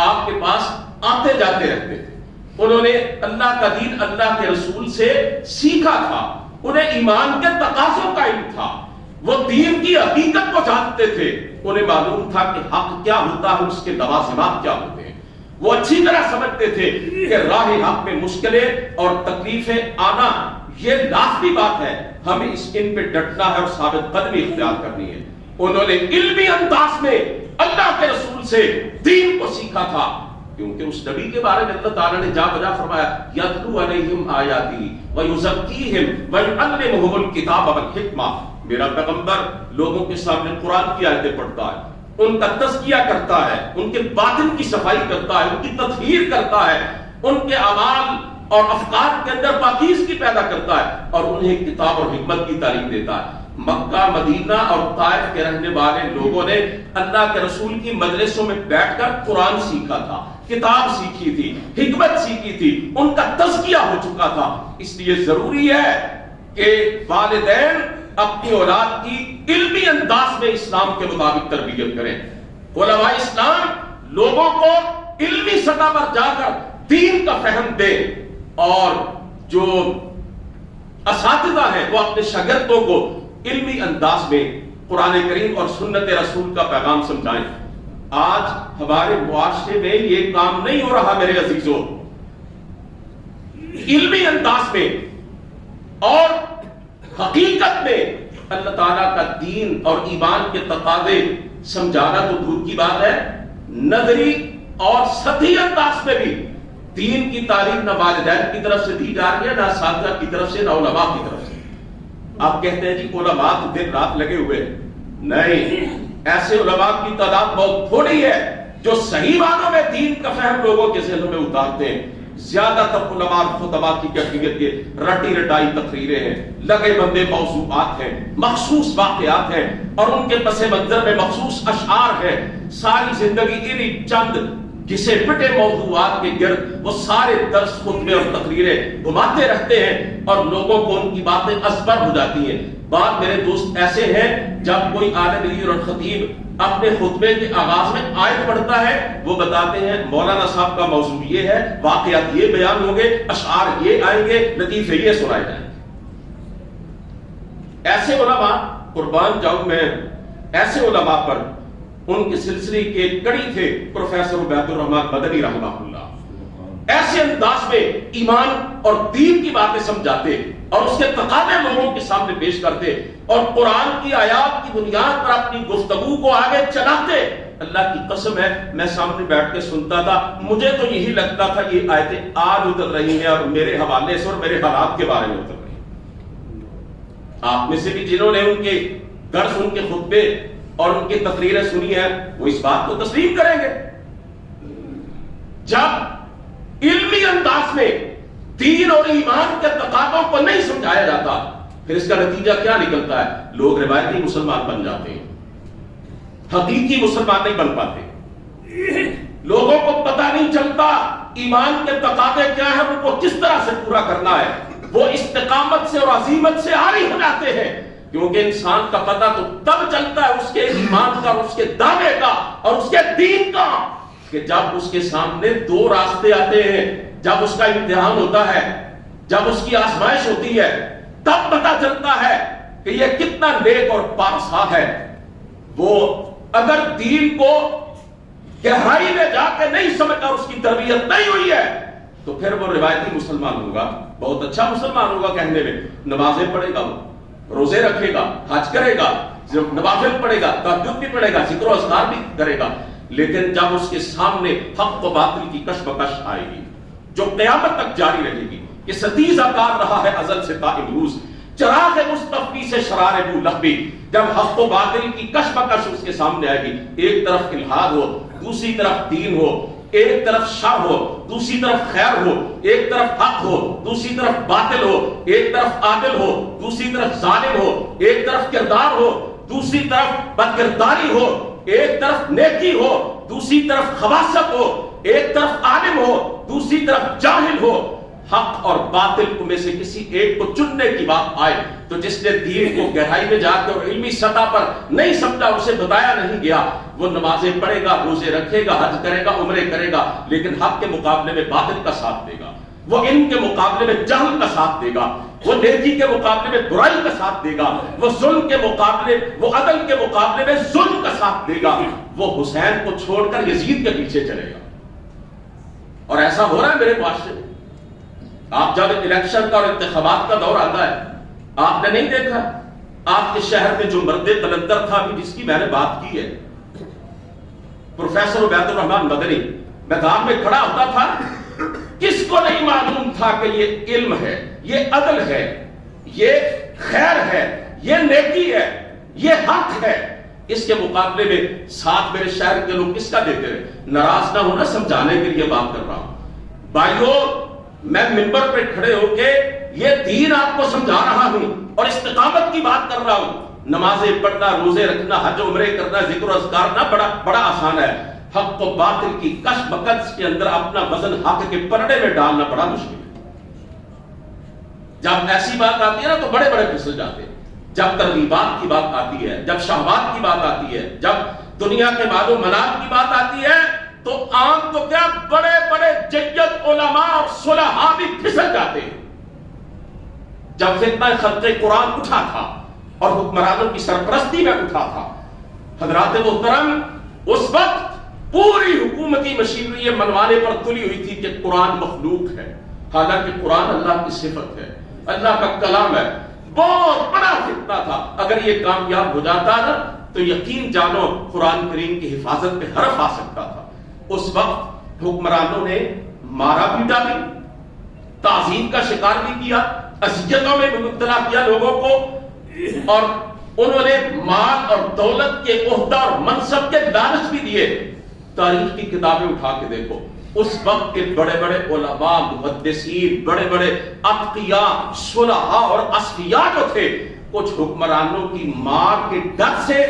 آپ کے پاس آتے جاتے رہتے تھے، انہوں نے اللہ کا دین اللہ کے رسول سے سیکھا تھا، انہیں ایمان کے تقاضوں کا علم تھا، وہ دین کی حقیقت کو جانتے تھے، انہیں معلوم تھا کہ حق کیا ہوتا ہے، اس کے لوازمات کیا ہوتے ہیں، وہ اچھی طرح سمجھتے تھے کہ راہ حق میں مشکلیں اور تکلیفیں آنا یہ لازمی بات ہے، ہمیں ان پہ ڈٹنا ہے اور ثابت قدمی اختیار کرنی ہے۔ انہوں نے علمی انداز میں اللہ کے رسول سے دین کو سیکھا تھا، کیونکہ اس نبی کے بارے میں اللہ تعالیٰ نے جا بجا فرمایا یتلو علیہم آیاتی ویزکیہم ویعلمہم الکتاب والحکمہ، میرا پیغمبر لوگوں کے سامنے قرآن کی آیتیں پڑھتا ہے، ان کا تزکیہ کرتا ہے، ان کے باطن کی صفائی کرتا ہے، ان کی تطہیر کرتا ہے، ان کے اعمال اور افکار کے اندر پاکیزگی پیدا کرتا ہے، اور انہیں کتاب اور حکمت کی تعلیم دیتا ہے۔ مکہ، مدینہ اور طائف کے رہنے والے لوگوں نے اللہ کے رسول کی مجلسوں میں بیٹھ کر قرآن سیکھا تھا، کتاب سیکھی تھی، حکمت سیکھی تھی، ان کا تزکیہ ہو چکا تھا۔ اس لیے ضروری ہے کہ والدین اپنی اولاد کی علمی انداز میں اسلام کے مطابق تربیت کریں، علماء اسلام لوگوں کو علمی سطح پر جا کر دین کا فہم دیں، اور جو اساتذہ ہیں وہ اپنے شاگردوں کو علمی انداز میں قرآن کریم اور سنت رسول کا پیغام سمجھائیں۔ آج ہمارے معاشرے میں یہ کام نہیں ہو رہا میرے عزیزوں، علمی انداز میں اور حقیقت میں اللہ تعالیٰ کا دین اور ایمان کے تقاضے سمجھانا تو دور کی بات ہے، نظری اور سطحی انداز میں بھی دین کی تعلیم نہ والدین کی طرف سے دی جا رہی ہے، نہ اساتذہ کی طرف سے، نہ علماء کی طرف سے۔ آپ کہتے ہیں جی علماء تو دن رات لگے ہوئے، نہیں، ایسے علماء کی تعداد بہت تھوڑی ہے جو صحیح معنوں میں دین کا فہم لوگوں کے ذہنوں میں اتارتے ہیں۔ زیادہ تر علماء خطباء کی کیفیت کے رٹی رٹائی تقریریں ہیں، لگے بندے موضوعات ہیں، مخصوص واقعات ہیں، اور ان کے پس منظر میں مخصوص اشعار ہیں۔ ساری زندگی انہی چند گھسے پٹے موضوعات کے گرد وہ سارے درس، خطبے اور تقریریں گھماتے رہتے ہیں، اور لوگوں کو ان کی باتیں ازبر ہو جاتی ہیں۔ بعض میرے دوست ایسے ہیں جب کوئی عالم دین اور خطیب اپنے خطبے کے آغاز میں آیت پڑھتا ہے، وہ بتاتے ہیں مولانا صاحب کا موضوع یہ ہے، واقعات یہ بیان ہوں گے، اشعار یہ آئیں گے، لطیفے یہ سنائے جائیں گے۔ ایسے علماء، قربان جاؤں میں ایسے علماء پر، ان کے سلسلے کے کڑی تھے پروفیسر عبید الرحمن مدنی رحمہ اللہ، ایسے انداز میں ایمان اور دین کی باتیں سمجھاتے اور اس کے تقاضے لوگوں کے سامنے پیش کرتے، اور قرآن کی آیات کی بنیاد پر اپنی گفتگو کو آگے چلاتے۔ اللہ کی قسم ہے، میں سامنے بیٹھ کے سنتا تھا، مجھے تو یہی لگتا تھا یہ آیتیں آج اتر رہی ہیں اور میرے حوالے سے اور میرے حالات کے بارے میں اتر رہی ہیں۔ آپ میں سے بھی جنہوں نے ان کے درس، ان کے خطبے اور ان کی تقریریں سنی ہیں، وہ اس بات کو تسلیم کریں گے۔ جب علمی انداز میں دین اور ایمان کے تقاضوں کو نہیں سمجھایا جاتا، پھر اس کا نتیجہ کیا نکلتا ہے؟ لوگ روایتی مسلمان بن جاتے ہیں، حقیقی مسلمان نہیں بن پاتے۔ لوگوں کو پتہ نہیں چلتا ایمان کے تقاضے کیا ہیں، ان کو کس طرح سے پورا کرنا ہے۔ وہ استقامت سے اور عزیمت سے عاری ہو جاتے ہیں، کیونکہ انسان کا پتہ تو تب چلتا ہے اس کے ایمان کا، اس کے دعوے کا اور اس کے دین کا، کہ جب اس کے سامنے دو راستے آتے ہیں، جب اس کا امتحان ہوتا ہے، جب اس کی آزمائش ہوتی ہے، تب پتہ چلتا ہے کہ یہ کتنا نیک اور پاکسا ہے۔ وہ اگر دین کو گہرائی میں جا کے نہیں سمجھا، اس کی تربیت نہیں ہوئی ہے، تو پھر وہ روایتی مسلمان ہوگا، بہت اچھا مسلمان ہوگا کہنے میں، نمازیں پڑھے گا، روزے رکھے گا، حج کرے گا، نوافل پڑھے گا، تہجد بھی پڑھے گا، ذکر و اذکار بھی کرے گا، لیکن جب اس کے سامنے حق و باطل کی کشمکش آئے گی جو قیامت تک جاری رہے گی، یہ ستیزہ کار رہا ہے ازل سے تا امروز، چراغ مصطفی سے شرار ابو لہبی، جب حق و باطل کی کشمکش اس کے سامنے آئے گی، ایک طرف الحاد ہو، دوسری طرف دین ہو، ایک طرف شر ہو، دوسری طرف خیر ہو، ایک طرف حق ہو، دوسری طرف باطل ہو، ایک طرف عادل ہو، دوسری طرف ظالم ہو، ایک طرف کردار ہو، دوسری طرف بدکرداری ہو، ایک طرف نیکی ہو، دوسری طرف خباثت ہو، ایک طرف عالم ہو، دوسری طرف جاہل ہو، حق اور باطل میں سے کسی ایک کو چننے کی بات آئے تو جس نے دین کو گہرائی میں جا کے اور علمی سطح پر نہیں سمجھا، اسے بتایا نہیں گیا، وہ نمازیں پڑھے گا، روزے رکھے گا، حج کرے گا، عمرے کرے گا، لیکن حق کے مقابلے میں باطل کا ساتھ دے گا، وہ علم کے مقابلے میں جہل کا ساتھ دے گا، وہ نیکی کے مقابلے میں برائی کا ساتھ دے گا، وہ ظلم کے مقابلے، وہ عدل کے مقابلے میں ظلم کا ساتھ دے گا، وہ حسین کو چھوڑ کر یزید کے پیچھے چلے گا۔ اور ایسا ہو رہا ہے میرے معاشرے میں۔ آپ جب الیکشن کا اور انتخابات کا دور آتا ہے، آپ نے نہیں دیکھا آپ کے شہر میں جو مرد قلندر تھا، جس کی میں نے بات کی ہے، پروفیسر عبید الرحمن مدنی، میدان میں کھڑا ہوتا تھا، کس کو نہیں معلوم تھا کہ یہ علم ہے، یہ عدل ہے، یہ خیر ہے، یہ نیکی ہے، یہ حق ہے۔ اس کے مقابلے میں ساتھ میرے شہر کے لوگ کس کا دیتے رہے؟ ناراض نہ ہونا، سمجھانے کے لیے بات کر رہا ہوں بھائیوں، میں منبر پہ کھڑے ہو کے یہ دین آپ کو سمجھا رہا ہوں اور استقامت کی بات کر رہا ہوں۔ نمازیں پڑھنا، روزے رکھنا، حج عمرے کرنا، ذکر و اذکار کرنا بڑا آسان ہے، حق و باطل کی کش مکش کے اندر اپنا وزن حق کے پلڑے میں ڈالنا بڑا مشکل ہے۔ جب ایسی بات آتی ہے نا تو بڑے بڑے پھسل جاتے ہیں۔ جب ترغیبات کی بات آتی ہے، جب شہوات کی بات آتی ہے، جب دنیا کے مال و منال کی بات آتی ہے تو عام تو کیا بڑے بڑے جید علماء اور صلحاء بھی پھسل جاتے ہیں۔ جب فتنہ خلق قرآن اٹھا تھا اور حکمرانوں کی سرپرستی میں اٹھا تھا، حضرات محترم، اس وقت پوری حکومتی مشینری یہ منوانے پر تلی ہوئی تھی کہ قرآن مخلوق ہے، حالانکہ قرآن اللہ کی صفت ہے، اللہ کا کلام ہے۔ بہت بڑا فتنہ تھا۔ اگر یہ کامیاب ہو جاتا نا تو یقین جانو قرآن کریم کی حفاظت پہ حرف آ سکتا تھا۔ اس وقت حکمرانوں نے مارا پیٹا بھی، تعذیب کا شکار بھی کیا، اذیتوں میں بھی مبتلا کیا لوگوں کو، اور انہوں نے مال اور دولت کے عہدہ اور منصب کے لالچ بھی دیے۔ تاریخ کی کتابیں اٹھا کے دیکھو، اس وقت کے بڑے بڑے علماء، محدثین، بڑے بڑے اتقیاء، صلحاء اور اصفیاء جو تھے، کچھ حکمرانوں کی مار کے ڈر سے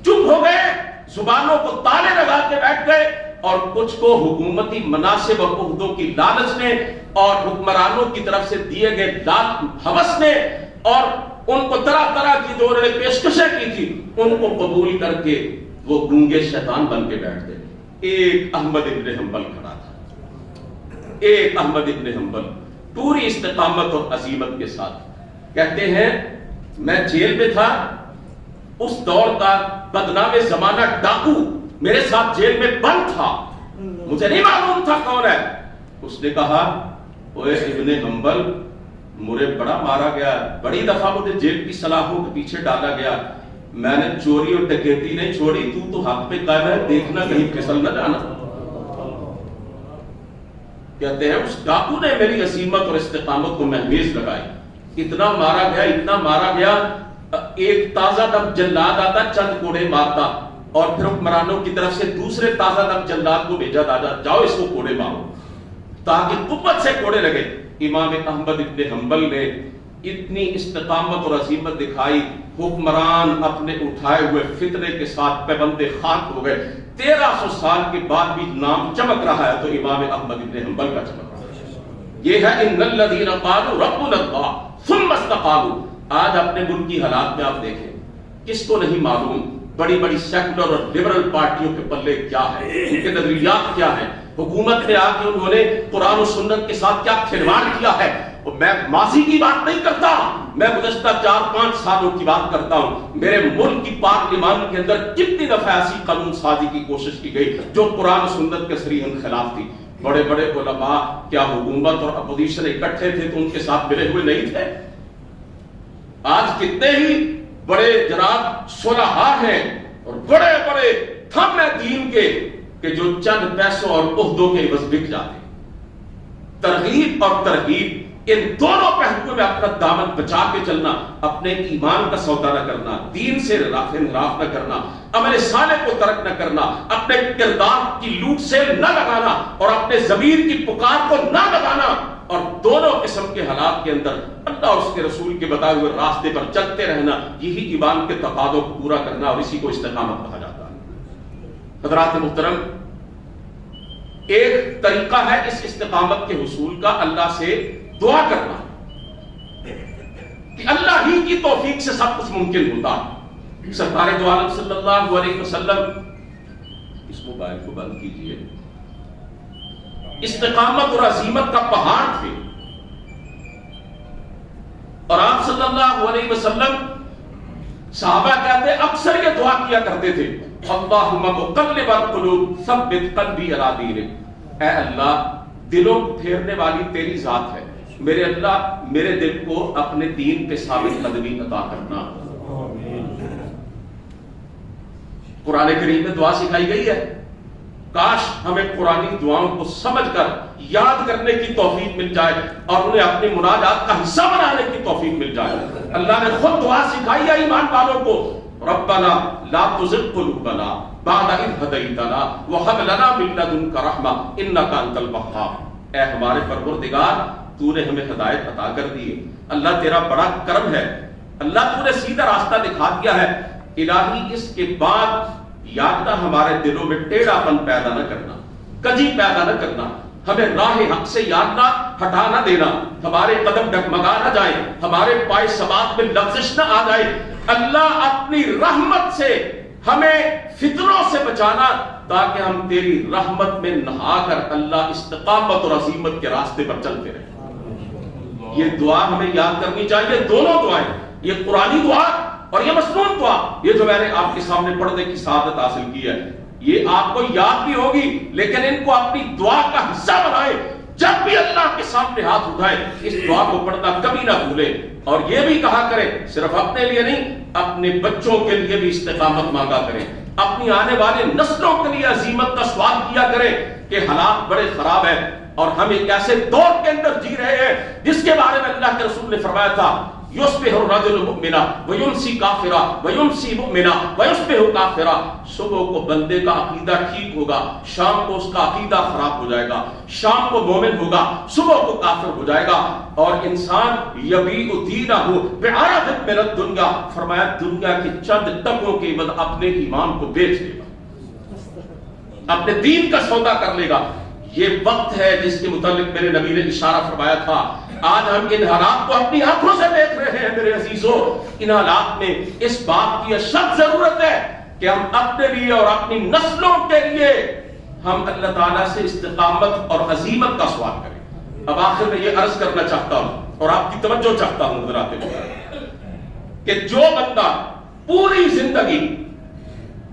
چپ ہو گئے، زبانوں کو تالے لگا کے بیٹھ گئے، اور کچھ کو حکومتی مناصب اور عہدوں کی لالچ نے اور حکمرانوں کی طرف سے دیے گئے ہوس نے اور ان کو طرح طرح کی جو انہوں نے پیشکشیں کی تھی ان کو قبول کر کے وہ گونگے شیطان بن کے بیٹھ گئے۔ ایک احمد ابن حنبل کھڑا تھا، ایک احمد ابن حنبل پوری استقامت اور عزیمت کے ساتھ کہتے ہیں میں جیل میں تھا، اس دور کا بدنام زمانہ ڈاکو میرے ساتھ جیل میں بند تھا، مجھے نہیں معلوم تھا کون ہے۔ اس نے کہا اوے ابن حنبل، مجھے بڑا مارا گیا، بڑی دفعہ مجھے جیل کی سلاخوں کے پیچھے ڈالا گیا، میں نے چوری اور ڈکیتی نہیں چھوڑی، تو حق پہ قائم ہے، دیکھنا کہیں پھسل نہ جانا۔ کہتے ہیں اس ڈاکو نے میری عزیمت اور استقامت کو محمیز لگائی، اتنا مارا گیا، اتنا مارا گیا، ایک تازہ دم جلاد آتا چند کوڑے مارتا اور پھر حکمرانوں کی طرف سے دوسرے تازہ دم جلاد کو بھیجا جاتا، جاؤ اس کو کوڑے مارو، تاکہ قوت سے کوڑے لگے۔ امام احمد ابن حنبل نے اتنی استقامت اور عزیمت دکھائی، حکمران اپنے اٹھائے ہوئے فتنے کے ساتھ پیبند خاک ہو گئے۔ 1300 سال کے بعد بھی نام چمک رہا ہے تو امام احمد ابن حنبل کا چمک رہا ہے۔ یہ ہے ان الذین قالوا ربنا اللہ ثم استقاموا۔ آج اپنے ملک کی حالات میں آپ دیکھیں، کس کو نہیں معلوم بڑی بڑی سیکولر اور لبرل پارٹیوں کے پلے کیا ہے، ان کے نظریات کیا ہیں، حکومت میں آ کے انہوں نے قرآن و سنت کے ساتھ کیا کھلواڑ کیا ہے۔ اور میں ماضی کی بات نہیں کرتا، میں گزشتہ 4-5 سالوں کی بات کرتا ہوں۔ میرے ملک کی پارلیمان کے اندر کتنی دفعہ ایسی قانون سازی کی کوشش کی گئی جو قرآن و سنت کے صریحاً خلاف تھی۔ بڑے بڑے علماء کیا حکومت اور اپوزیشن اکٹھے تھے تو ان کے ساتھ ملے ہوئے نہیں تھے؟ آج کتنے ہی بڑے جناب صلحاء ہیں اور بڑے بڑے تھم ہیں دین کے کہ جو چند پیسوں اور عہدوں کے عوض بک جاتے ہیں۔ ترغیب اور ترغیب، ان دونوں پہلوؤں میں اپنا دامن بچا کے چلنا، اپنے ایمان کا سودا نہ کرنا، دین سے انحراف نہ کرنا، عمل صالح کو ترک نہ کرنا، اپنے کردار کی لوٹ سے نہ لگانا اور اپنے ضمیر کی پکار کو نہ لگانا، اور دونوں قسم کے حالات کے اندر اللہ اور اس کے رسول کے بتائے ہوئے راستے پر چلتے رہنا، یہی ایمان کے تقاضوں کو پورا کرنا، اور اسی کو استقامت کہا جاتا ہے۔ حضرات محترم، ایک طریقہ ہے اس استقامت کے حصول کا، اللہ سے دعا کرنا کہ اللہ ہی کی توفیق سے سب کچھ ممکن ہوتا ہے۔ سرکار دو عالم صلی اللہ علیہ وسلم، اس موبائل کو بند کیجئے، استقامت اور عزیمت کا پہاڑ تھے، اور آپ صلی اللہ علیہ وسلم صحابہ کہتے اکثر یہ دعا کیا کرتے تھے، اللہم مقلب القلوب ثبت قلبی علی دینک، اے اللہ دلوں کو پھیرنے والی تیری ذات ہے، میرے اللہ میرے دل کو اپنے دین پہ ثابت قدمی عطا کرنا۔ قرآن کریم میں دعا سکھائی گئی ہے، کاش ہمیں قرآنی دعاؤں کو سمجھ کر یاد کرنے کی توفیق مل جائے اور انہیں اپنی مناجات کا حصہ بنانے کی توفیق مل جائے۔ اللہ نے خود دعا سکھائی ہے ایمان والوں کو، ربنا لا تزغ قلوبنا بعد اذ ہدیتنا وہب لنا من لدنک رحمہ انک انت الوہاب، اے ہمارے پروردگار تو نے ہمیں ہدایت عطا کر دی ہے، اللہ تیرا بڑا کرم ہے، اللہ تو نے سیدھا راستہ دکھا دیا ہے، الہی اس کے بعد یادنا ہمارے دلوں میں ٹیڑھا پن پیدا نہ کرنا، کجی پیدا نہ کرنا، ہمیں راہ حق سے یادنا ہٹا نہ دینا، ہمارے قدم ڈگمگا نہ جائے، ہمارے پائے ثبات میں لغزش نہ آ جائے، اللہ اپنی رحمت سے ہمیں فتنوں سے بچانا تاکہ ہم تیری رحمت میں نہا کر اللہ استقامت اور عزیمت کے راستے پر چلتے رہیں۔ یہ دعا ہمیں یاد کرنی چاہیے، دونوں دعائیں، یہ قرآنی دعا اور یہ مسنون دعا، یہ جو میں نے آپ کے سامنے پڑھنے کی سعادت حاصل کی ہے، یہ آپ کو یاد بھی ہوگی، لیکن ان کو اپنی دعا کا حصہ بنائیں، جب بھی اللہ کے سامنے ہاتھ اٹھائیں اس دعا کو پڑھنا کبھی نہ بھولیں، اور یہ بھی کہا کریں صرف اپنے لیے نہیں، اپنے بچوں کے لیے بھی استقامت مانگا کریں، اپنی آنے والی نسلوں کے لیے عزیمت کا سوال کیا کریں کہ حالات بڑے خراب ہیں اور ہم ایک ایسے دور کے اندر جی رہے ہیں جس کے بارے میں اللہ کے رسول نے فرمایا تھا، یصبح الرجل مؤمنا ویمسی کافرا ویمسی مؤمنا ویصبح کافرا، صبح کو بندے کا عقیدہ ٹھیک ہوگا، شام کو اس کا عقیدہ خراب ہو جائے گا، شام کو مومن ہوگا، صبح کو کافر ہو جائے گا، اور انسان یبیع دینہ بعرض من الدنیا، فرمایا دنیا کی چند ٹکوں کی عوض اپنے ایمان کو بیچ لے گا، اپنے دین کا سودا کر لے گا۔ یہ وقت ہے جس کے متعلق میرے نبی نے اشارہ فرمایا تھا، آج ہم ان حالات کو اپنی آنکھوں سے دیکھ رہے ہیں میرے عزیزوں، ان حالات میں اس بات کی اشد ضرورت ہے کہ ہم اپنے لیے اور اپنی نسلوں کے لیے ہم اللہ تعالیٰ سے استقامت اور عزیمت کا سوال کریں۔ اب آخر میں یہ عرض کرنا چاہتا ہوں اور آپ کی توجہ چاہتا ہوں حضرات کہ جو بندہ پوری زندگی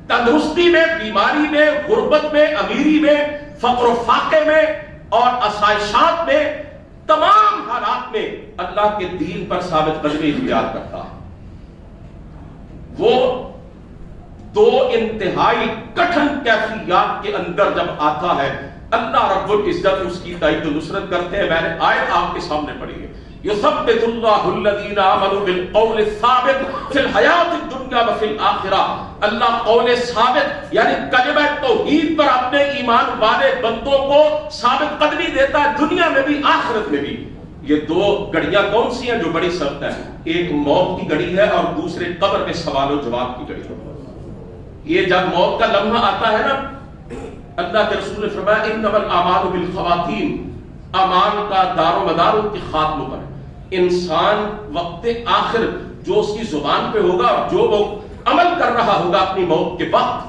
تندرستی میں، بیماری میں، غربت میں، امیری میں، فقر و فاقے میں اور آسائشات میں، تمام حالات میں اللہ کے دین پر ثابت قدمی اختیار کرتا ہے، وہ دو انتہائی کٹھن کیفیات کے اندر جب آتا ہے، اللہ رب العزت اس کی تائید و نصرت کرتے ہیں۔ میں نے آیت آپ کے سامنے پڑھی ہے، یثبت اللہ الذین آمنوا بالقول الثابت فی الحیات الدنیا وفی الآخرہ، اللہ قول ثابت یعنی کلمہ توحید پر اپنے ایمان والے بندوں کو ثابت قدمی دیتا ہے، دنیا میں بھی آخرت میں بھی۔ یہ دو گھڑیاں کون سی ہیں جو بڑی سخت ہیں؟ ایک موت کی گھڑی ہے اور دوسرے قبر میں سوال و جواب کی گھڑی ہے۔ یہ جب موت کا لمحہ آتا ہے نا، اللہ کے رسول نے فرمایا انما الاعمال بالخواتیم، اعمال کا دار و مدار ان کے خاتموں پر ہے۔ انسان وقت آخر جو اس کی زبان پہ ہوگا، جو وہ عمل کر رہا ہوگا اپنی موت کے وقت،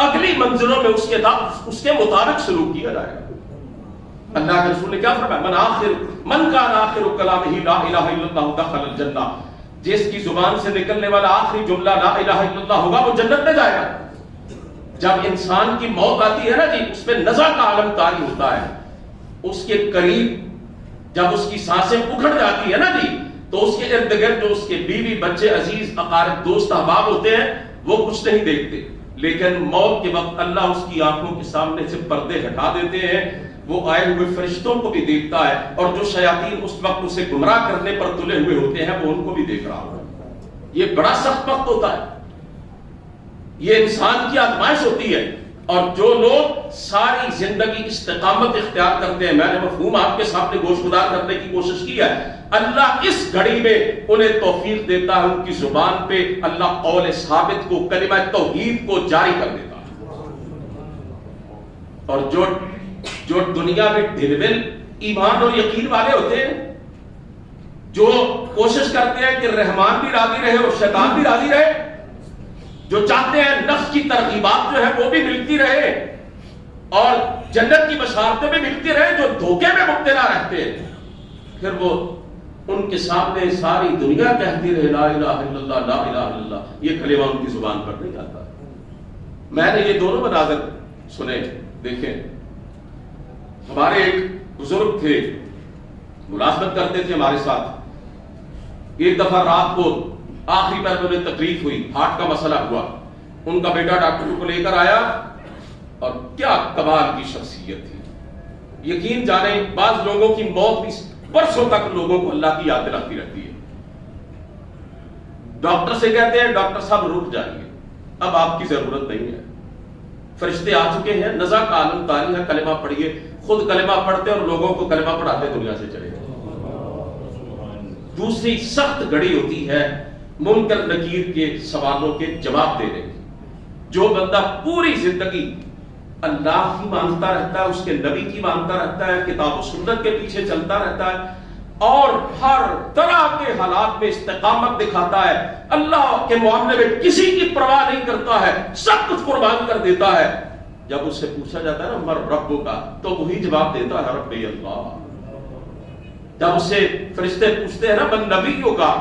اگلی منزلوں میں اس کے مطابق سلوک کیا جائے گا۔ اللہ کے رسول نے کیا فرمایا، من کان آخر کلامہ لا الہ الا اللہ دخل الجنہ، جس کی زبان سے نکلنے والا آخری جملہ لا الہ الا اللہ ہوگا وہ جنت میں جائے گا۔ جب انسان کی موت آتی ہے نا جی، اس میں نزع کا عالم طاری ہوتا ہے، اس کے قریب جب اس کی سانسیں اکھڑ جاتی ہے نا جی، تو اس کے ارد گرد جو اس کے بیوی بچے عزیز اقارب دوست احباب ہوتے ہیں وہ کچھ نہیں دیکھتے، لیکن موت کے وقت اللہ اس کی آنکھوں کے سامنے سے پردے ہٹا دیتے ہیں، وہ آئے ہوئے فرشتوں کو بھی دیکھتا ہے، اور جو شیاطین اس وقت اسے گمراہ کرنے پر تلے ہوئے ہوتے ہیں وہ ان کو بھی دیکھ رہا ہوتا ہے۔ یہ بڑا سخت وقت ہوتا ہے، یہ انسان کی آزمائش ہوتی ہے، اور جو لوگ ساری زندگی استقامت اختیار کرتے ہیں، میں نے مفہوم آپ کے سامنے گوشگدار کرنے کی کوشش کی ہے، اللہ اس گھڑی میں انہیں توفیق دیتا ہے، ان کی زبان پہ اللہ قول ثابت کو، کلمہ توحید کو جاری کر دیتا ہے، اور جو دنیا میں ڈھل ایمان اور یقین والے ہوتے ہیں جو کوشش کرتے ہیں کہ رحمان بھی راضی رہے اور شیطان بھی راضی رہے، جو چاہتے ہیں نفس کی ترغیبات جو ہے وہ بھی ملتی رہے اور جنت کی بشارتیں بھی ملتی رہے، جو دھوکے میں مبتلا رہتے ہیں پھر وہ ان کے سامنے ساری دنیا کہتی رہے لا الہ الا اللہ لا الہ الا اللہ، یہ کلمہ ان کی زبان پر نہیں آتا۔ میں نے یہ دونوں مناظر سنے دیکھیں۔ ہمارے ایک بزرگ تھے، ملازمت کرتے تھے ہمارے ساتھ، ایک دفعہ رات کو آخری پیر میں انہیں تکلیف ہوئی، ہارٹ کا مسئلہ ہوا، ان کا بیٹا ڈاکٹر کو لے کر آیا اور کیا کمال کی شخصیت تھی۔ یقین جانیں بعض لوگوں کی موت بھی برسوں تک لوگوں کو اللہ کی یاد دلاتی رہتی ہے۔ ڈاکٹر سے کہتے ہیں ڈاکٹر صاحب رک جائیے، اب آپ کی ضرورت نہیں ہے، فرشتے آ چکے ہیں، نزا کا عالم طاری ہے، کلمہ پڑھیے۔ خود کلمہ پڑھتے اور لوگوں کو کلمہ پڑھاتے دنیا سے چلے گئے۔ دوسری سخت گھڑی ہوتی ہے منکر نکیر کے سوالوں کے جواب دینے کی۔ جو بندہ پوری زندگی اللہ کی مانتا رہتا ہے، اس کے نبی کی مانتا رہتا ہے، کتاب و سنت کے پیچھے چلتا رہتا ہے اور ہر طرح کے حالات میں استقامت دکھاتا ہے، اللہ کے معاملے میں کسی کی پرواہ نہیں کرتا ہے، سب کچھ قربان کر دیتا ہے، جب اس سے پوچھا جاتا ہے نا مر ربو کا، تو وہی جواب دیتا ہے ربی اللہ۔ جب اس سے فرشتے پوچھتے ہیں نا من نبیوں کا،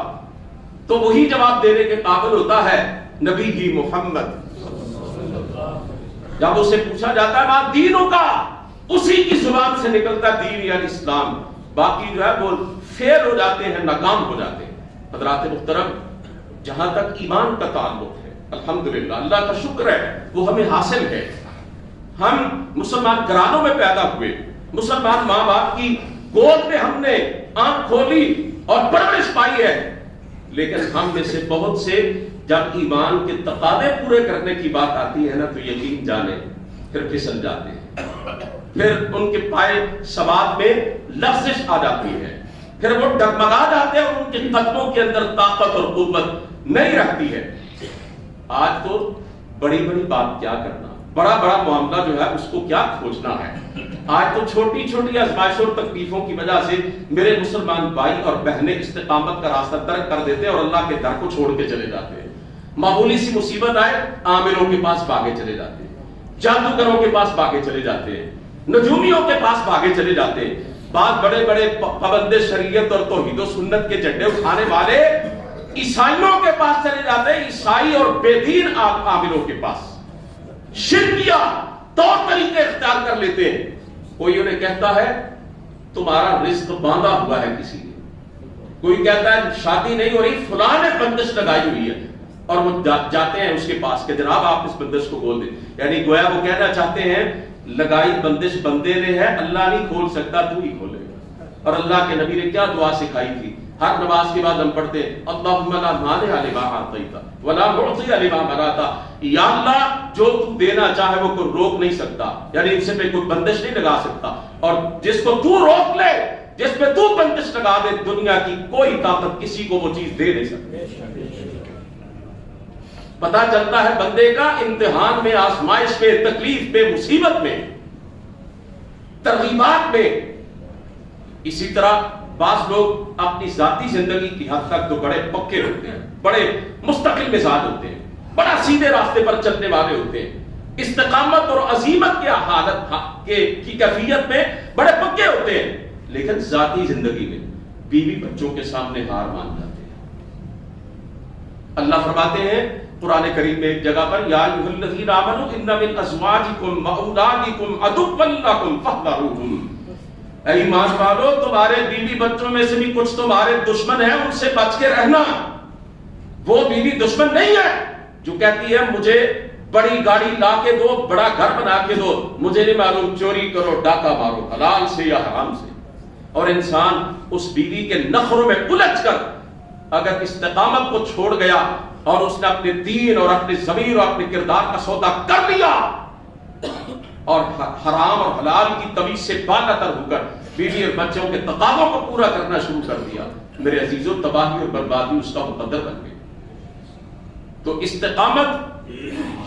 تو وہی جواب دینے کے قابل ہوتا ہے نبی ہی محمد۔ جب اسے پوچھا جاتا ہے ماں دینوں کا، اسی کی زبان سے نکلتا ہے دین یا اسلام، باقی جو ہے وہ فیل ہو جاتے ہیں، ناکام ہو جاتے ہیں۔ حضرات محترم، جہاں تک ایمان کا تعلق ہے الحمدللہ اللہ کا شکر ہے وہ ہمیں حاصل ہے۔ ہم مسلمان گھرانوں میں پیدا ہوئے، مسلمان ماں باپ کی گود میں ہم نے آنکھ کھولی اور پرورش پائی ہے، لیکن ہم میں سے بہت سے جب ایمان کے تقاضے پورے کرنے کی بات آتی ہے نا تو یقین جانے پھر پھسل جاتے ہیں، پھر ان کے پائے سواد میں لغزش آ جاتی ہے، پھر وہ ڈگمگا جاتے ہیں اور ان کے قدموں کے اندر طاقت اور قوت نہیں رہتی ہے۔ آج تو بڑی بڑی بات کیا کرنا، بڑا بڑا معاملہ جو ہے اس کو کیا کھوجنا ہے۔ آج تو چھوٹی چھوٹی آزمائشوں اور تکلیفوں کی وجہ سے میرے مسلمان بھائی اور بہنیں استقامت کا راستہ ترک کر دیتے ہیں اور اللہ کے در کو چھوڑ کے چلے جاتے ہیں۔ معمولی سی مصیبت آئے عاملوں کے پاس بھاگے چلے جاتے ہیں، جادوگروں کے پاس بھاگے چلے جاتے ہیں، نجومیوں کے پاس بھاگے چلے جاتے ہیں۔ بعض بڑے بڑے پابند شریعت اور توحید و سنت کے جھنڈے اٹھانے والے عیسائیوں کے پاس چلے جاتے ہیں، عیسائی اور بے دین عاملوں کے پاس شرکیہ طور طریقے اختیار کر لیتے ہیں۔ کوئی انہیں کہتا ہے تمہارا رزق باندھا ہوا ہے کسی نے، کوئی کہتا ہے شادی نہیں ہو رہی فلاں نے بندش لگائی ہوئی ہے، اور وہ جاتے ہیں اس کے پاس کہ جناب آپ اس بندش کو کھول دیں، یعنی گویا وہ کہنا چاہتے ہیں لگائی بندش بندے نے ہے، اللہ نہیں کھول سکتا، تو ہی کھولے گا۔ اور اللہ کے نبی نے کیا دعا سکھائی تھی، ہر نماز کے بعد ہم پڑھتے ہیں اللہم لا مانع لما اعطیت ولا معطی لما منعت، یا اللہ جو تو دینا چاہے وہ کوئی روک نہیں سکتا، یعنی اس پہ کوئی بندش نہیں لگا سکتا، اور جس کو تو روک لے، جس پہ تو بندش لگا دے، دنیا کی کوئی طاقت کسی کو وہ چیز دے نہیں سکتی۔ پتا چلتا ہے بندے کا امتحان میں، آزمائش میں، تکلیف میں، مصیبت میں، ترغیبات میں۔ اسی طرح بعض لوگ اپنی ذاتی زندگی کی حد تک تو بڑے پکے ہوتے ہیں، بڑے مستقل مزاج ہوتے ہیں، بڑا سیدھے راستے پر چلنے والے ہوتے ہیں، استقامت اور عزیمت کی حالت کی کیفیت میں بڑے پکے ہوتے ہیں، لیکن ذاتی زندگی میں بیوی بچوں کے سامنے ہار مان جاتے ہیں۔ اللہ فرماتے ہیں قرآن کریم میں ایک جگہ پر یا ایھا الذین آمنوا ان من ازواجکم واولادکم عدوا لکم فاحذروہم، اے ایمان والو تمہارے بیوی بچوں میں سے بھی کچھ تمہارے دشمن ہیں، ان سے بچ کے رہنا۔ وہ بیوی دشمن نہیں ہے جو کہتی ہے مجھے بڑی گاڑی لا کے دو، بڑا گھر بنا کے دو، مجھے نہیں معلوم چوری کرو، ڈاکہ مارو، حلال سے یا حرام سے، اور انسان اس بیوی کے نخروں میں الجھ کر اگر استقامت کو چھوڑ گیا اور اس نے اپنے دین اور اپنے ضمیر اور اپنے کردار کا سودا کر لیا اور حرام اور حلال کی تمیز سے بالا تر ہو کر بیوی اور بچوں کے تقاضوں کو پورا کرنا شروع کر دیا، میرے عزیزوں تباہی اور بربادی اس کا مقدر بن گئی۔ تو استقامت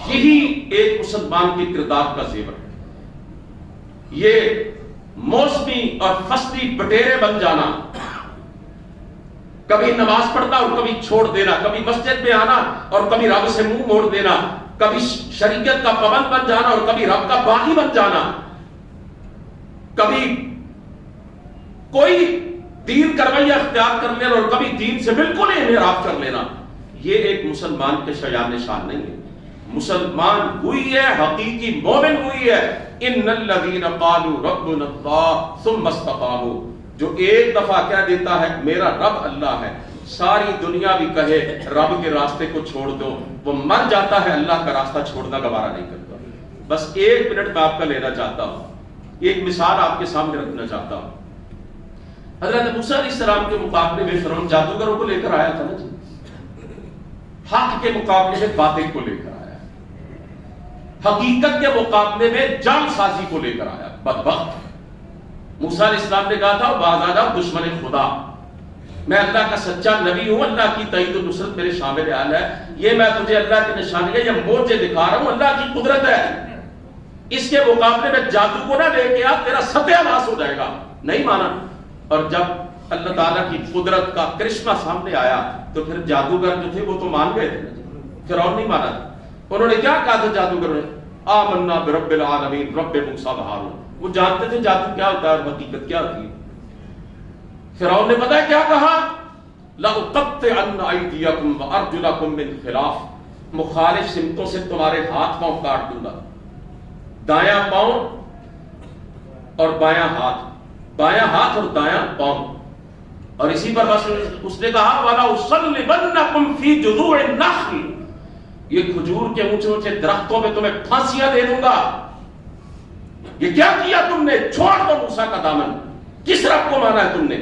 یہی ایک مسلمان کے کردار کا زیور ہے۔ یہ موسمی اور فصلی بٹیرے بن جانا، کبھی نماز پڑھنا اور کبھی چھوڑ دینا، کبھی مسجد میں آنا اور کبھی رب سے منہ موڑ دینا، کبھی شریعت کا پابند بن جانا اور کبھی رب کا باغی بن جانا، کبھی کوئی دین کا رویہ اختیار کر لینا اور کبھی دین سے بالکل انحراف کر لینا، یہ ایک مسلمان کے شایان نشان نہیں ہے۔ مسلمان ہوئی ہے، حقیقی مومن ہوئی ہے، ان الذین قالوا ربنا اللہ ثم استقاموا، جو ایک دفعہ کہہ دیتا ہے میرا رب اللہ ہے، ساری دنیا بھی کہے رب کے راستے کو چھوڑ دو، وہ مر جاتا ہے، اللہ کا راستہ چھوڑنا گوارا نہیں کرتا۔ بس ایک منٹ میں آپ کا لینا چاہتا ہوں، ایک مثال آپ کے سامنے رکھنا چاہتا ہوں۔ حضرت موسیٰ علیہ السلام کے مقابلے میں فرعون جادوگروں کو لے کر آیا تھا نا جی، حق کے مقابلے میں باطل کو لے کر آیا، حقیقت کے مقابلے میں جعل سازی کو لے کر آیا۔ بدبخت موسیٰ علیہ السلام نے کہا تھا بازادہ دشمن خدا، میں اللہ کا سچا نبی ہوں، اللہ کی تائید و نصرت میرے شامل حال ہے، یہ میں تجھے اللہ کی نشانی ہے، یہ موجے دکھا رہا ہوں، اللہ کی قدرت ہے، اس کے مقابلے میں جادو کو نہ لے کے آ، تیرا ستیہ ناش ہو جائے گا۔ نہیں مانا، اور جب اللہ تعالیٰ کی قدرت کا کرشمہ سامنے آیا تو پھر جادوگر جو تھے وہ تو مان گئے تھے، فرعون نہیں مانا۔ انہوں نے کیا کہا تھا جادوگروں نے؟ آمنا برب العالمین رب موسیٰ و ہارون، وہ جانتے تھے جادو کیا ہوتا ہے اور حقیقت کیا ہوتی ہے۔ فرعون نے پتہ ہے کیا کہا؟ لَأُقَطِّعَنَّ أَيْدِيَكُمْ وَأَرْجُلَكُمْ مِنْ خِلَافٍ، مخالف سمتوں سے تمہارے ہاتھ پاؤں کاٹ دوں گا، دایاں پاؤں اور بایاں ہاتھ، بایاں ہاتھ اور دایاں پاؤں۔ اور اسی پر بس اس نے کہا وَلَأُصَلِّبَنَّكُمْ فِي جُذُوعِ النَّخْلِ، یہ کھجور کے اونچے اونچے درختوں میں تمہیں پھانسیاں دے دوں گا۔ یہ کیا کیا تم نے؟ چھوڑ دو موسیٰ کا دامن، کس رب کو مانا ہے تم نے؟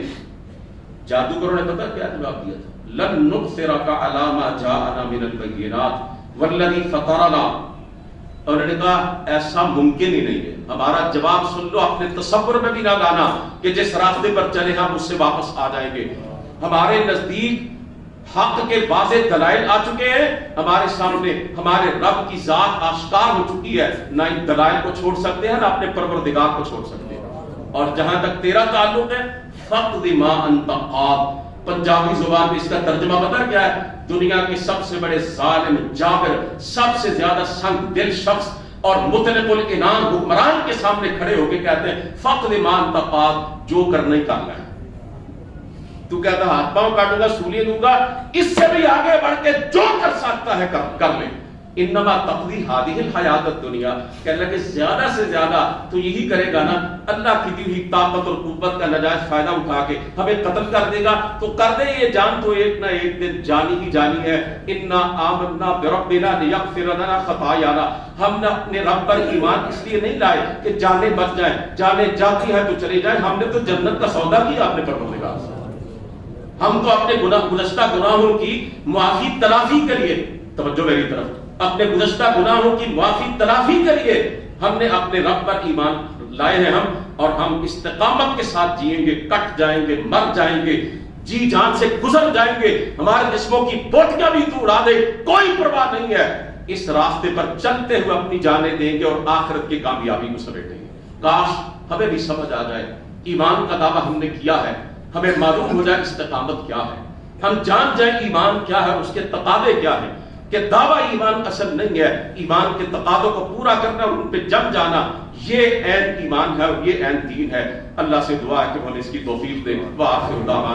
جادوگروں نے پتہ کیا جواب دیا تھا؟ لَن نُؤْثِرَكَ عَلَىٰ مَا جَاءَنَا مِنَ الْبَيِّنَاتِ وَالَّذِي فَطَرَنَا، اور انہوں نے کہا ایسا ممکن ہی نہیں ہے، ہمارا جواب سن لو، اپنے تصور میں بھی نہ لانا کہ جس راستے پر چلے ہم اس سے واپس آ جائیں گے۔ ہمارے نزدیک حق کے واضح دلائل آ چکے ہیں، ہمارے سامنے ہمارے رب کی ذات آشکار ہو چکی ہے، نہ ان دلائل کو چھوڑ سکتے ہیں نہ اپنے پروردگار کو چھوڑ سکتے ہیں۔ اور جہاں تک تیرا تعلق ہے فَقْضِ مَا أَنْتَ قَاضٍ، پنجابی زبان میں اس کا ترجمہ پتہ کیا ہے؟ دنیا کے سب سے بڑے ظالم جابر، سب سے زیادہ سنگ دل شخص اور مطلق العنان حکمران کے سامنے کھڑے ہو کے کہتے ہیں فَقْضِ مَا أَنْتَ قَاضٍ، جو کرنا ہی کرنا ہے۔ تو کہتا ہاتھ پاؤں کاٹوں گا، سولیے دوں گا، اس سے بھی آگے بڑھ کے جو کر سکتا ہے کر لے۔ انما تقضی هذه الحیات الدنیا، کہ اللہ کہ زیادہ سے زیادہ تو یہی کرے گا نا، اللہ کی دی ہوئی طاقت اور قوت کا ناجائز فائدہ اٹھا کے ہمیں قتل کر دے گا تو کر دے، یہ جان تو ایک نہ ایک دن جانی ہی جانی ہے۔ انا آمنا بربنا لیغفر لنا خطایانا، ہم نے اپنے رب پر ایمان اس لیے نہیں لائے کہ جانیں بچ جائیں، جانیں جاتی ہے تو چلے جائیں، ہم نے تو جنت کا سودا کیا اپنے پروردگار سے۔ ہم تو اپنے گزشتہ گناہوں کی معافی تلافی کے لیے، توجہ میری طرف، اپنے گزشتہ گناہوں کی معافی تلافی کے لیے ہم نے اپنے رب پر ایمان لائے ہیں ہم، اور ہم استقامت کے ساتھ جئیں گے، کٹ جائیں گے، مر جائیں گے، جی جان سے گزر جائیں گے، ہمارے جسموں کی بوٹیاں بھی تو اڑا دے، کوئی پرواہ نہیں ہے، اس راستے پر چلتے ہوئے اپنی جانیں دیں گے اور آخرت کی کامیابی کو سمیٹیں گے۔ کاش ہمیں بھی سمجھ آ جائے ایمان کا دعویٰ ہم نے کیا ہے، ہمیں معلوم ہو جائے استقامت کیا ہے، ہم جان جائیں ایمان کیا ہے، اس کے تقاضے کیا ہیں، کہ دعویٰ ایمان اصل نہیں ہے، ایمان کے تقاضوں کو پورا کرنا اور ان پہ جم جانا یہ عین ایمان ہے اور یہ عین دین ہے۔ اللہ سے دعا ہے کہ وہ اس کی توفیق دے۔ وآخر دعوانا